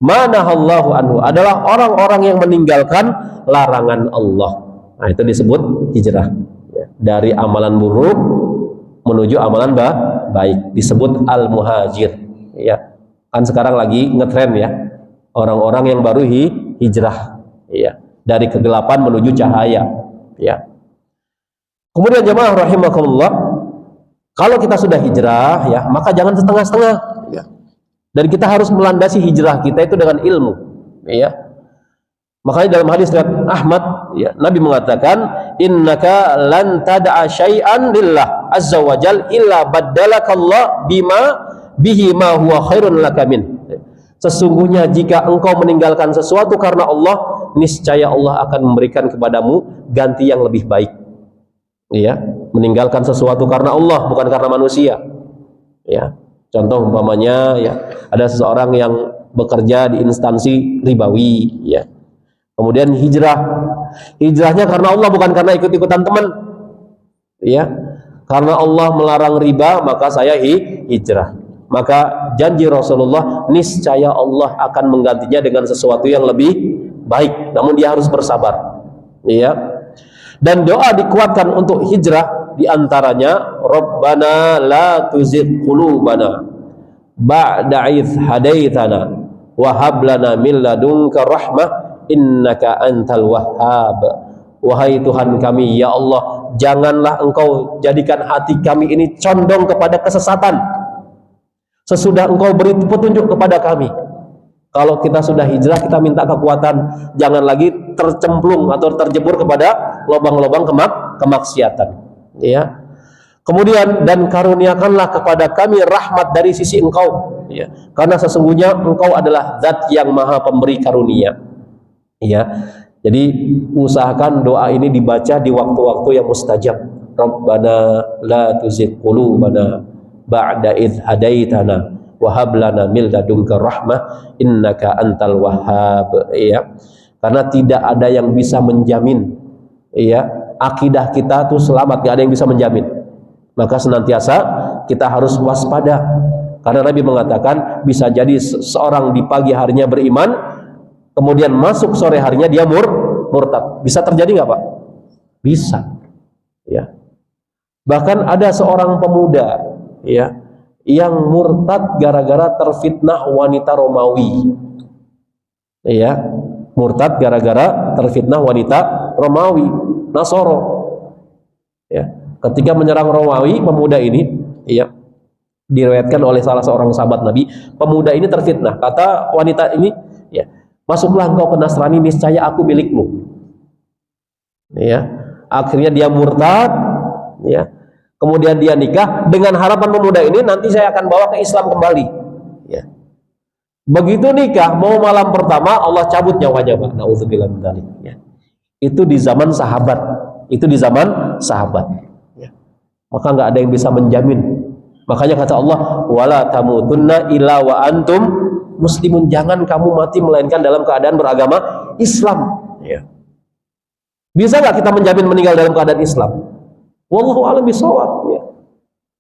ma nahallahu anhu adalah orang-orang yang meninggalkan larangan Allah. Nah, itu disebut hijrah. Ya, dari amalan buruk menuju amalan baik disebut al muhajir. Ya, kan sekarang lagi ngetren, ya. orang-orang yang baru hijrah, ya, dari kegelapan menuju cahaya, ya. Kemudian jemaah rahimakumullah, kalau kita sudah hijrah, ya, maka jangan setengah-setengah, ya. Dan kita harus melandasi hijrah kita itu dengan ilmu, ya. Makanya dalam hadis riwayat Ahmad, ya, Nabi mengatakan, innaka lan tad'a syai'an lillah azza wajal illa baddalakallah bima bihi ma huwa khairun laka min. Sesungguhnya jika engkau meninggalkan sesuatu karena Allah, niscaya Allah akan memberikan kepadamu ganti yang lebih baik. Ya, meninggalkan sesuatu karena Allah, bukan karena manusia. Ya, contoh umpamanya, ya, ada seseorang yang bekerja di instansi ribawi, ya. Kemudian hijrahnya karena Allah, bukan karena ikut-ikutan teman, ya. Karena Allah melarang riba, maka saya hijrah. Maka janji Rasulullah, niscaya Allah akan menggantinya dengan sesuatu yang lebih baik. Namun dia harus bersabar, ya. Dan doa dikuatkan untuk hijrah, diantaranya Rabbana la tuzigh qulubana ba'da idh hadaitana wa hab lana min ladunka rahmah innaka antal wahhab. Wahai Tuhan kami, ya Allah, janganlah engkau jadikan hati kami ini condong kepada kesesatan sesudah engkau beri petunjuk kepada kami. Kalau kita sudah hijrah, kita minta kekuatan, jangan lagi tercemplung atau terjebur kepada lubang-lubang kemaksiatan, ya. Kemudian, dan karuniakanlah kepada kami rahmat dari sisi engkau, ya. Karena sesungguhnya engkau adalah zat yang maha pemberi karunia, ya. Jadi usahakan doa ini dibaca di waktu-waktu yang mustajab. Rabbana la tuzigh qulubana ba'da idh hadaitana wa hab lana min ladunka rahmah innaka antal wahhab, ya. Karena tidak ada yang bisa menjamin, ya, akidah kita tuh selamat, tidak ada yang bisa menjamin. Maka senantiasa kita harus waspada, karena Nabi mengatakan bisa jadi seorang di pagi harinya beriman, kemudian masuk sore harinya dia murtad. Bisa terjadi nggak Pak? Bisa, ya. Bahkan ada seorang pemuda, ya, yang murtad gara-gara terfitnah wanita Romawi, ya, murtad gara-gara terfitnah wanita Romawi, Nasoro, ya. Ketika menyerang Romawi, pemuda ini, ya, diriwayatkan oleh salah seorang sahabat Nabi, pemuda ini terfitnah. Kata wanita ini, ya, masuklah engkau ke Nasrani, niscaya aku milikmu. Ya, akhirnya dia murtad, ya. Kemudian dia nikah dengan harapan pemuda ini nanti saya akan bawa ke Islam kembali, ya. Begitu nikah, mau malam pertama Allah cabut nyawanya, Pak. Nauzubillah min dzalik, ya. Itu di zaman sahabat, ya. Maka nggak ada yang bisa menjamin. Makanya kata Allah, wala tamutunna illa wa antum muslimun, jangan kamu mati melainkan dalam keadaan beragama Islam, ya. Bisa nggak kita menjamin meninggal dalam keadaan Islam? Wallahu a'lam bishawab, ya.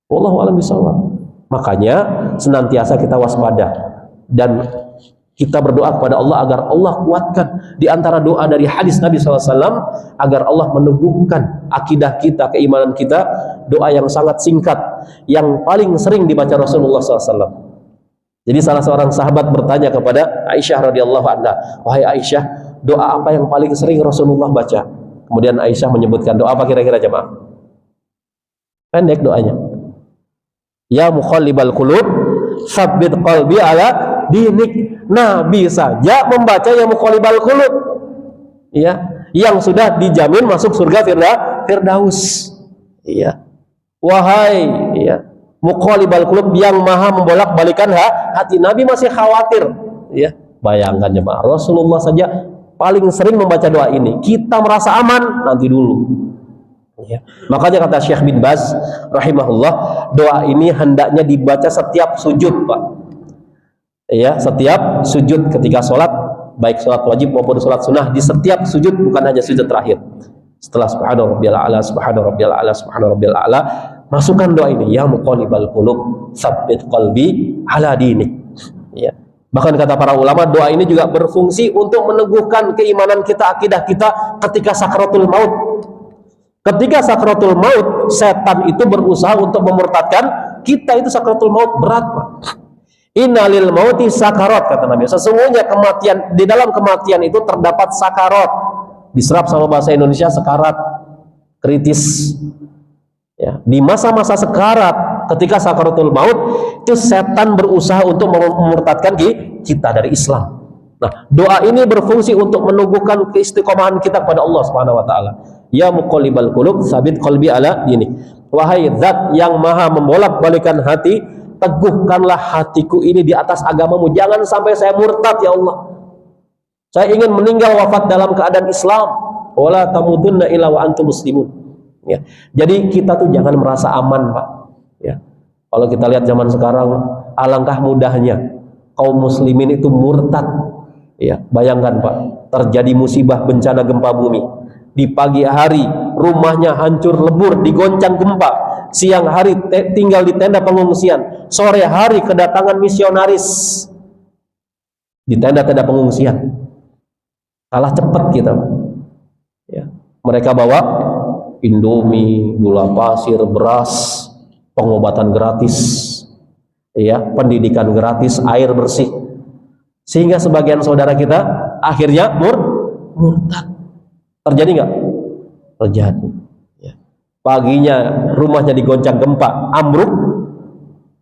Wallahu a'lam bishawab. Makanya senantiasa kita waspada dan kita berdoa kepada Allah agar Allah kuatkan. Di antara doa dari hadis Nabi SAW agar Allah meneguhkan akidah kita, keimanan kita, doa yang sangat singkat yang paling sering dibaca Rasulullah SAW. Jadi salah seorang sahabat bertanya kepada Aisyah radhiyallahu anha, wahai Aisyah, doa apa yang paling sering Rasulullah baca? Kemudian Aisyah menyebutkan doa apa kira-kira jemaah? Pendek doanya. Ya muqallibal qulub, tsabbit qalbi ala dinik. Nabi saja membaca ya muqallibal qulub, ya, yang sudah dijamin masuk surga Firdaus, ya. Wahai, ya, muqallibal qulub, yang maha membolak-balikan hati. Nabi masih khawatir, ya. Bayangkan jemaah, Rasulullah saja paling sering membaca doa ini. Kita merasa aman, nanti dulu, ya. Makanya kata Syekh bin Baz rahimahullah, doa ini hendaknya dibaca setiap sujud, Pak. Ya, setiap sujud ketika sholat, baik sholat wajib maupun sholat sunnah, di setiap sujud, bukan hanya sujud terakhir. Setelah subhana rabbiyal a'la, subhana rabbiyal a'la, subhana rabbiyal a'la, masukkan doa ini, ya muqallibal qulub, tsabbit qalbi ala dinik, ya. Bahkan kata para ulama, doa ini juga berfungsi untuk meneguhkan keimanan kita, akidah kita ketika sakratul maut. Ketika sakratul maut, setan itu berusaha untuk memurtadkan kita, itu sakratul maut berat, Pak. Innalil mauti sakarat, kata Nabi. Sesungguhnya kematian, di dalam kematian itu terdapat sakarat. Diserap sama bahasa Indonesia sekarat, kritis. Ya, di masa-masa sekarat, ketika sakaratul maut, itu setan berusaha untuk memurtadkan kita dari Islam. Nah, doa ini berfungsi untuk menumbuhkan keistiqomahan kita kepada Allah Subhanahu wa taala. Ya muqallibal qulub, tsabit qalbi ala dini. Wahai zat yang maha membolak-balikan hati, teguhkanlah hatiku ini di atas agamamu. Jangan sampai saya murtad ya Allah. Saya ingin meninggal wafat dalam keadaan Islam. Wala tamutunna illa wa antum muslimun. Ya. Jadi kita tuh jangan merasa aman, Pak. Ya. Kalau kita lihat zaman sekarang, alangkah mudahnya kaum muslimin itu murtad. Ya, bayangkan Pak, terjadi musibah bencana gempa bumi. Di pagi hari rumahnya hancur lebur, digoncang gempa. Siang hari tinggal di tenda pengungsian. Sore hari kedatangan misionaris di tenda-tenda pengungsian. Kalah cepat kita. Ya. Mereka bawa Indomie, gula pasir, beras, pengobatan gratis, ya, pendidikan gratis, air bersih. Sehingga sebagian saudara kita akhirnya murtad. Terjadi nggak? Terjadi. Ya. Paginya rumahnya digoncang gempa, ambruk.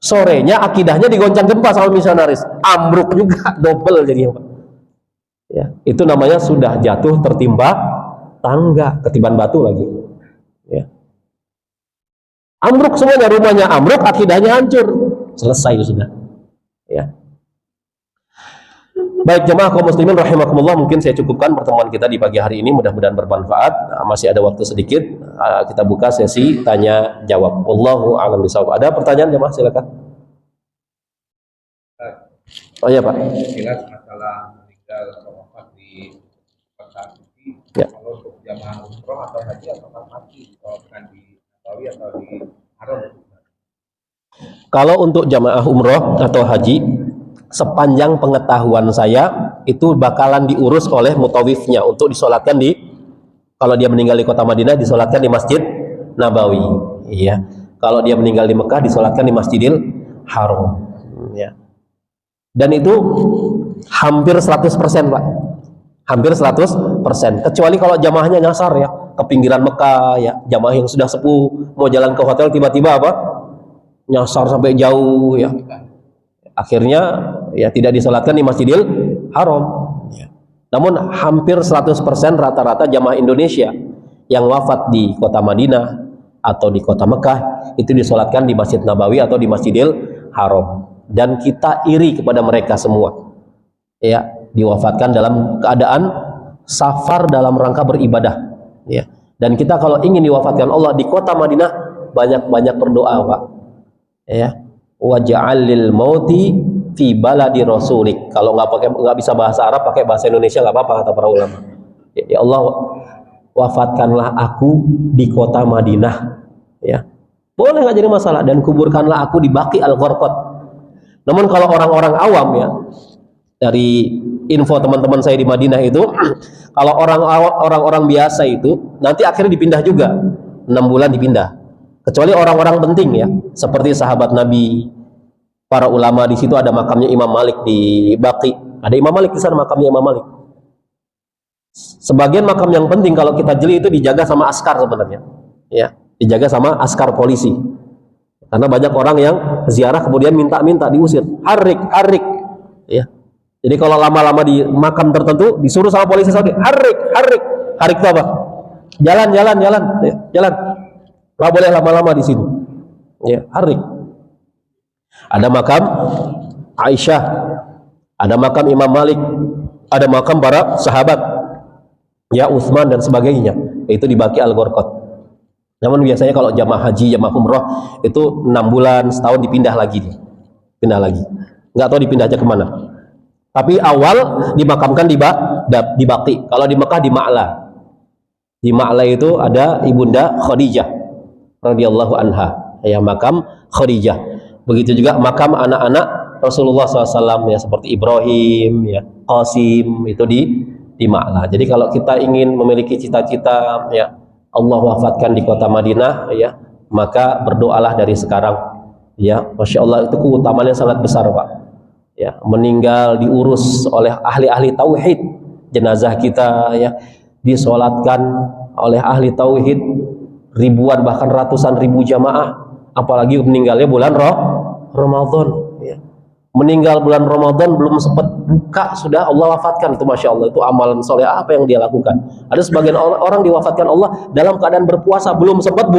Sorenya akidahnya digoncang gempa sama misionaris, ambruk juga, double jadinya, Pak. Ya, itu namanya sudah jatuh tertimpa tangga, ketiban batu lagi. Ya. Ambruk semuanya, rumahnya ambruk, akidahnya hancur, selesai sudah. Ya. Baik jemaah kaum muslimin rahimakumullah, mungkin saya cukupkan pertemuan kita di pagi hari ini, mudah-mudahan bermanfaat. Masih ada waktu sedikit, kita buka sesi tanya jawab. Wallahu a'lam bishawab. Ada pertanyaan jemaah, silakan. Oh iya Pak. Jelas masalah meninggal atau wafat di kota suci. Ya. Kalau untuk jamaah umroh atau haji apakah mati bukan di Nabawi atau di Haram? Kalau untuk jamaah umroh atau haji, sepanjang pengetahuan saya itu bakalan diurus oleh mutawifnya untuk disolatkan di, kalau dia meninggal di kota Madinah disolatkan di Masjid Nabawi. Iya. Kalau dia meninggal di Mekah disolatkan di Masjidil Haram. Ya. Dan itu hampir 100%, Pak. Hampir 100%. Kecuali kalau jamaahnya nyasar ya, ke pinggiran Mekah ya, jamaah yang sudah sepuh mau jalan ke hotel tiba-tiba apa? Nyasar sampai jauh ya. Akhirnya ya tidak disolatkan di Masjidil Haram. Ya. Namun hampir 100% rata-rata jamaah Indonesia yang wafat di kota Madinah atau di kota Mekah itu disolatkan di Masjid Nabawi atau di Masjidil Haram. Dan kita iri kepada mereka semua. Ya, diwafatkan dalam keadaan safar dalam rangka beribadah. Ya. Dan kita kalau ingin diwafatkan Allah di kota Madinah, banyak-banyak berdoa, Pak. Ya. Waja'alil mauti fi baladi rasulik. Kalau nggak bisa bahasa Arab, pakai bahasa Indonesia nggak apa-apa, kata para ulama. Ya Allah, wafatkanlah aku di kota Madinah. Ya. Boleh nggak jadi masalah, dan kuburkanlah aku di Baqi Al-Gharqad. Namun kalau orang-orang awam ya, dari info teman-teman saya di Madinah itu, kalau orang-orang biasa itu nanti akhirnya dipindah juga, 6 bulan dipindah. Kecuali orang-orang penting ya, seperti sahabat Nabi, para ulama. Di situ ada makamnya Imam Malik di Baqi. Ada Imam Malik di sana, makamnya Imam Malik. Sebagian makam yang penting kalau kita jeli itu dijaga sama askar sebenarnya. Ya, dijaga sama askar polisi. Karena banyak orang yang ziarah kemudian minta-minta diusir. Harik. Ya. Jadi kalau lama-lama di makam tertentu disuruh sama polisi Saudi, harik. Harik itu apa? Jalan. Ya, jalan. Nggak boleh lama-lama di sini. Ya, harik. Ada makam Aisyah, ada makam Imam Malik, ada makam para sahabat, ya Utsman dan sebagainya. Itu di Baqi Al-Gharqad. Namun biasanya kalau jamaah haji, jamaah umroh itu 6 bulan, setahun dipindah lagi. Nggak tahu dipindahnya kemana. Tapi awal dimakamkan di Baqi. Kalau di Mekah di Ma'la. Di Ma'la itu ada Ibunda Khadijah radhiyallahu anha, ya, makam Khadijah. Begitu juga makam anak-anak Rasulullah SAW ya, seperti Ibrahim, ya, Qasim, itu di Ma'la. Jadi kalau kita ingin memiliki cita-cita ya Allah wafatkan di kota Madinah ya, maka berdoalah dari sekarang ya. Masya Allah, itu keutamaannya sangat besar, Pak. ya, meninggal diurus oleh ahli-ahli tauhid, jenazah kita ya disolatkan oleh ahli tauhid ribuan bahkan ratusan ribu jamaah, apalagi meninggalnya bulan Ramadan ya. Meninggal bulan Ramadan belum sempat buka sudah Allah wafatkan, itu Masya Allah, itu amalan soleh apa yang dia lakukan. Ada sebagian orang diwafatkan Allah dalam keadaan berpuasa, belum sempat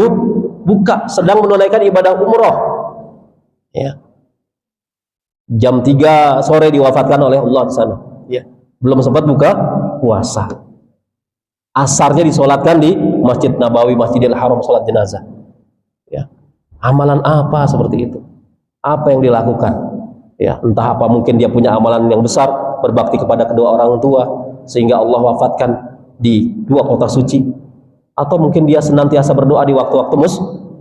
buka, sedang menunaikan ibadah umroh ya. Jam 3 sore diwafatkan oleh Allah di sana ya. Belum sempat buka puasa, asarnya disolatkan di Masjid Nabawi, Masjidil Haram, sholat jenazah ya. Amalan apa seperti itu, apa yang dilakukan ya, entah apa, mungkin dia punya amalan yang besar, berbakti kepada kedua orang tua sehingga Allah wafatkan di 2 kota suci, atau mungkin dia senantiasa berdoa di waktu-waktu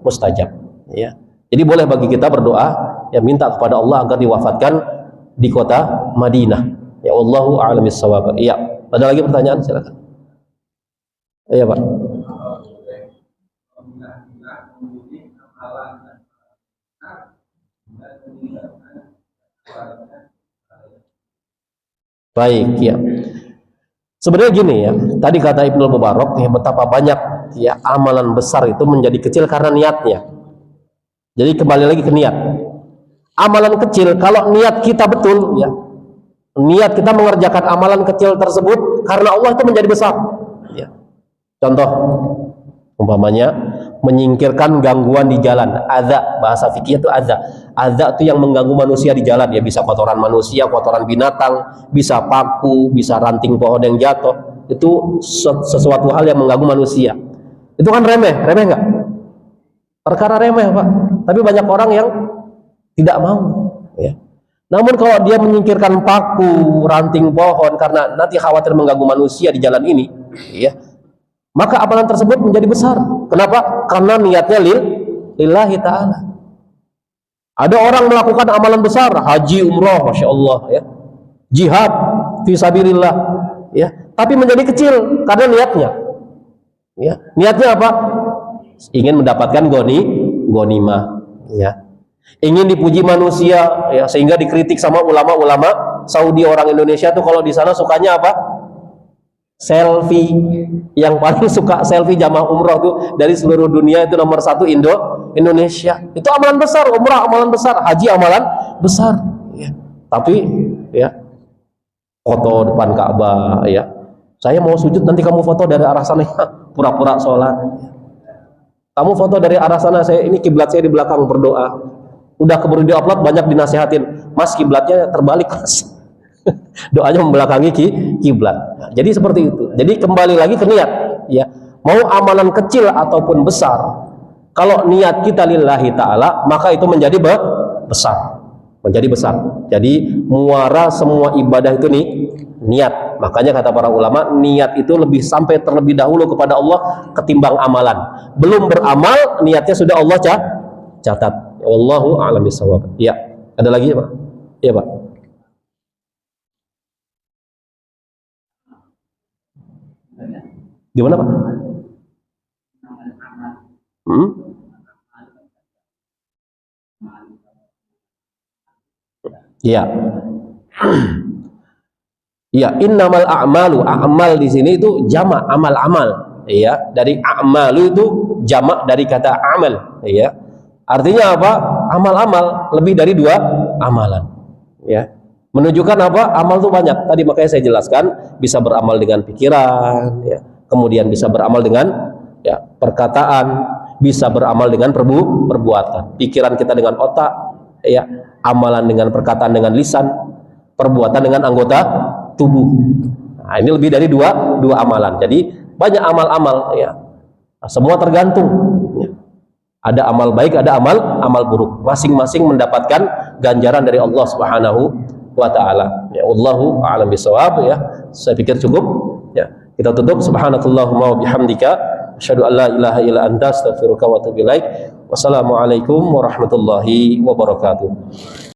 mustajab ya. Jadi boleh bagi kita berdoa ya, minta kepada Allah agar diwafatkan di kota Madinah ya. Wallahu a'lam bishawab. Iya, ada lagi pertanyaan, silakan. Iya Pak. Baik ya. Sebenarnya gini ya, tadi kata Ibnu Mubarak ya, betapa banyak ya amalan besar itu menjadi kecil karena niatnya. Jadi kembali lagi ke niat. Amalan kecil kalau niat kita betul ya, niat kita mengerjakan amalan kecil tersebut karena Allah, itu menjadi besar ya. Contoh umpamanya menyingkirkan gangguan di jalan, adza, bahasa fikih itu adza. Adza itu yang mengganggu manusia di jalan ya, bisa kotoran manusia, kotoran binatang, bisa paku, bisa ranting pohon yang jatuh. Itu sesuatu hal yang mengganggu manusia. Itu kan remeh enggak? Perkara remeh Pak, tapi banyak orang yang tidak mau ya. Namun kalau dia menyingkirkan paku, ranting pohon karena nanti khawatir mengganggu manusia di jalan ini ya, maka amalan tersebut menjadi besar. Kenapa? Karena niatnya lillahi ta'ala. Ada orang melakukan amalan besar, haji, umroh, Masya Allah ya, jihad fisabilillah ya, tapi menjadi kecil karena niatnya ya. Niatnya apa? Ingin mendapatkan ghanimah ya, ingin dipuji manusia ya, sehingga dikritik sama ulama-ulama Saudi. Orang Indonesia tuh kalau di sana sukanya apa? Selfie. Yang paling suka selfie jamaah umroh tuh dari seluruh dunia itu nomor 1 Indonesia. Itu amalan besar, umrah amalan besar, haji amalan besar ya. Tapi ya foto depan Ka'bah ya, saya mau sujud nanti kamu foto dari arah sana, pura-pura sholat. Kamu foto dari arah sana, saya ini kiblat saya di belakang berdoa. Udah keburu diupload, banyak dinasehatin, Mas kiblatnya terbalik Mas. Doanya membelakangi kiblat. Nah, jadi seperti itu. Jadi kembali lagi ke niat ya. Mau amalan kecil ataupun besar, kalau niat kita lillahi ta'ala, maka itu menjadi besar. Menjadi besar. Jadi muara semua ibadah itu nih niat. Makanya kata para ulama, niat itu lebih sampai terlebih dahulu kepada Allah ketimbang amalan. Belum beramal, niatnya sudah Allah catat. Wallahu a'lam bishawab. Iya. Ada lagi ya Pak? Iya Pak. Gimana Pak? Iya. Ya, innamal a'malu, a'mal di sini itu jamak amal-amal, ya. Dari a'malu itu jamak dari kata amal, ya. Artinya apa? Amal-amal, lebih dari 2 amalan, ya. Menunjukkan apa? Amal itu banyak. Tadi makanya saya jelaskan, bisa beramal dengan pikiran, ya. Kemudian bisa beramal dengan ya perkataan, bisa beramal dengan perbuatan. Pikiran kita dengan otak, ya. Amalan dengan perkataan dengan lisan, perbuatan dengan anggota tubuh. Nah, ini lebih dari dua amalan. Jadi banyak amal-amal ya. Nah, semua tergantung. Ya. Ada amal baik, ada amal buruk. Masing-masing mendapatkan ganjaran dari Allah Subhanahu wa taala. Ya, wallahu a'lam bishawab ya. Saya pikir cukup ya. Kita tutup. Subhanakallahumma wa bihamdika asyhadu an la ilaha illa anta astaghfiruka wa atubu ilaik. Wassalamualaikum warahmatullahi wabarakatuh.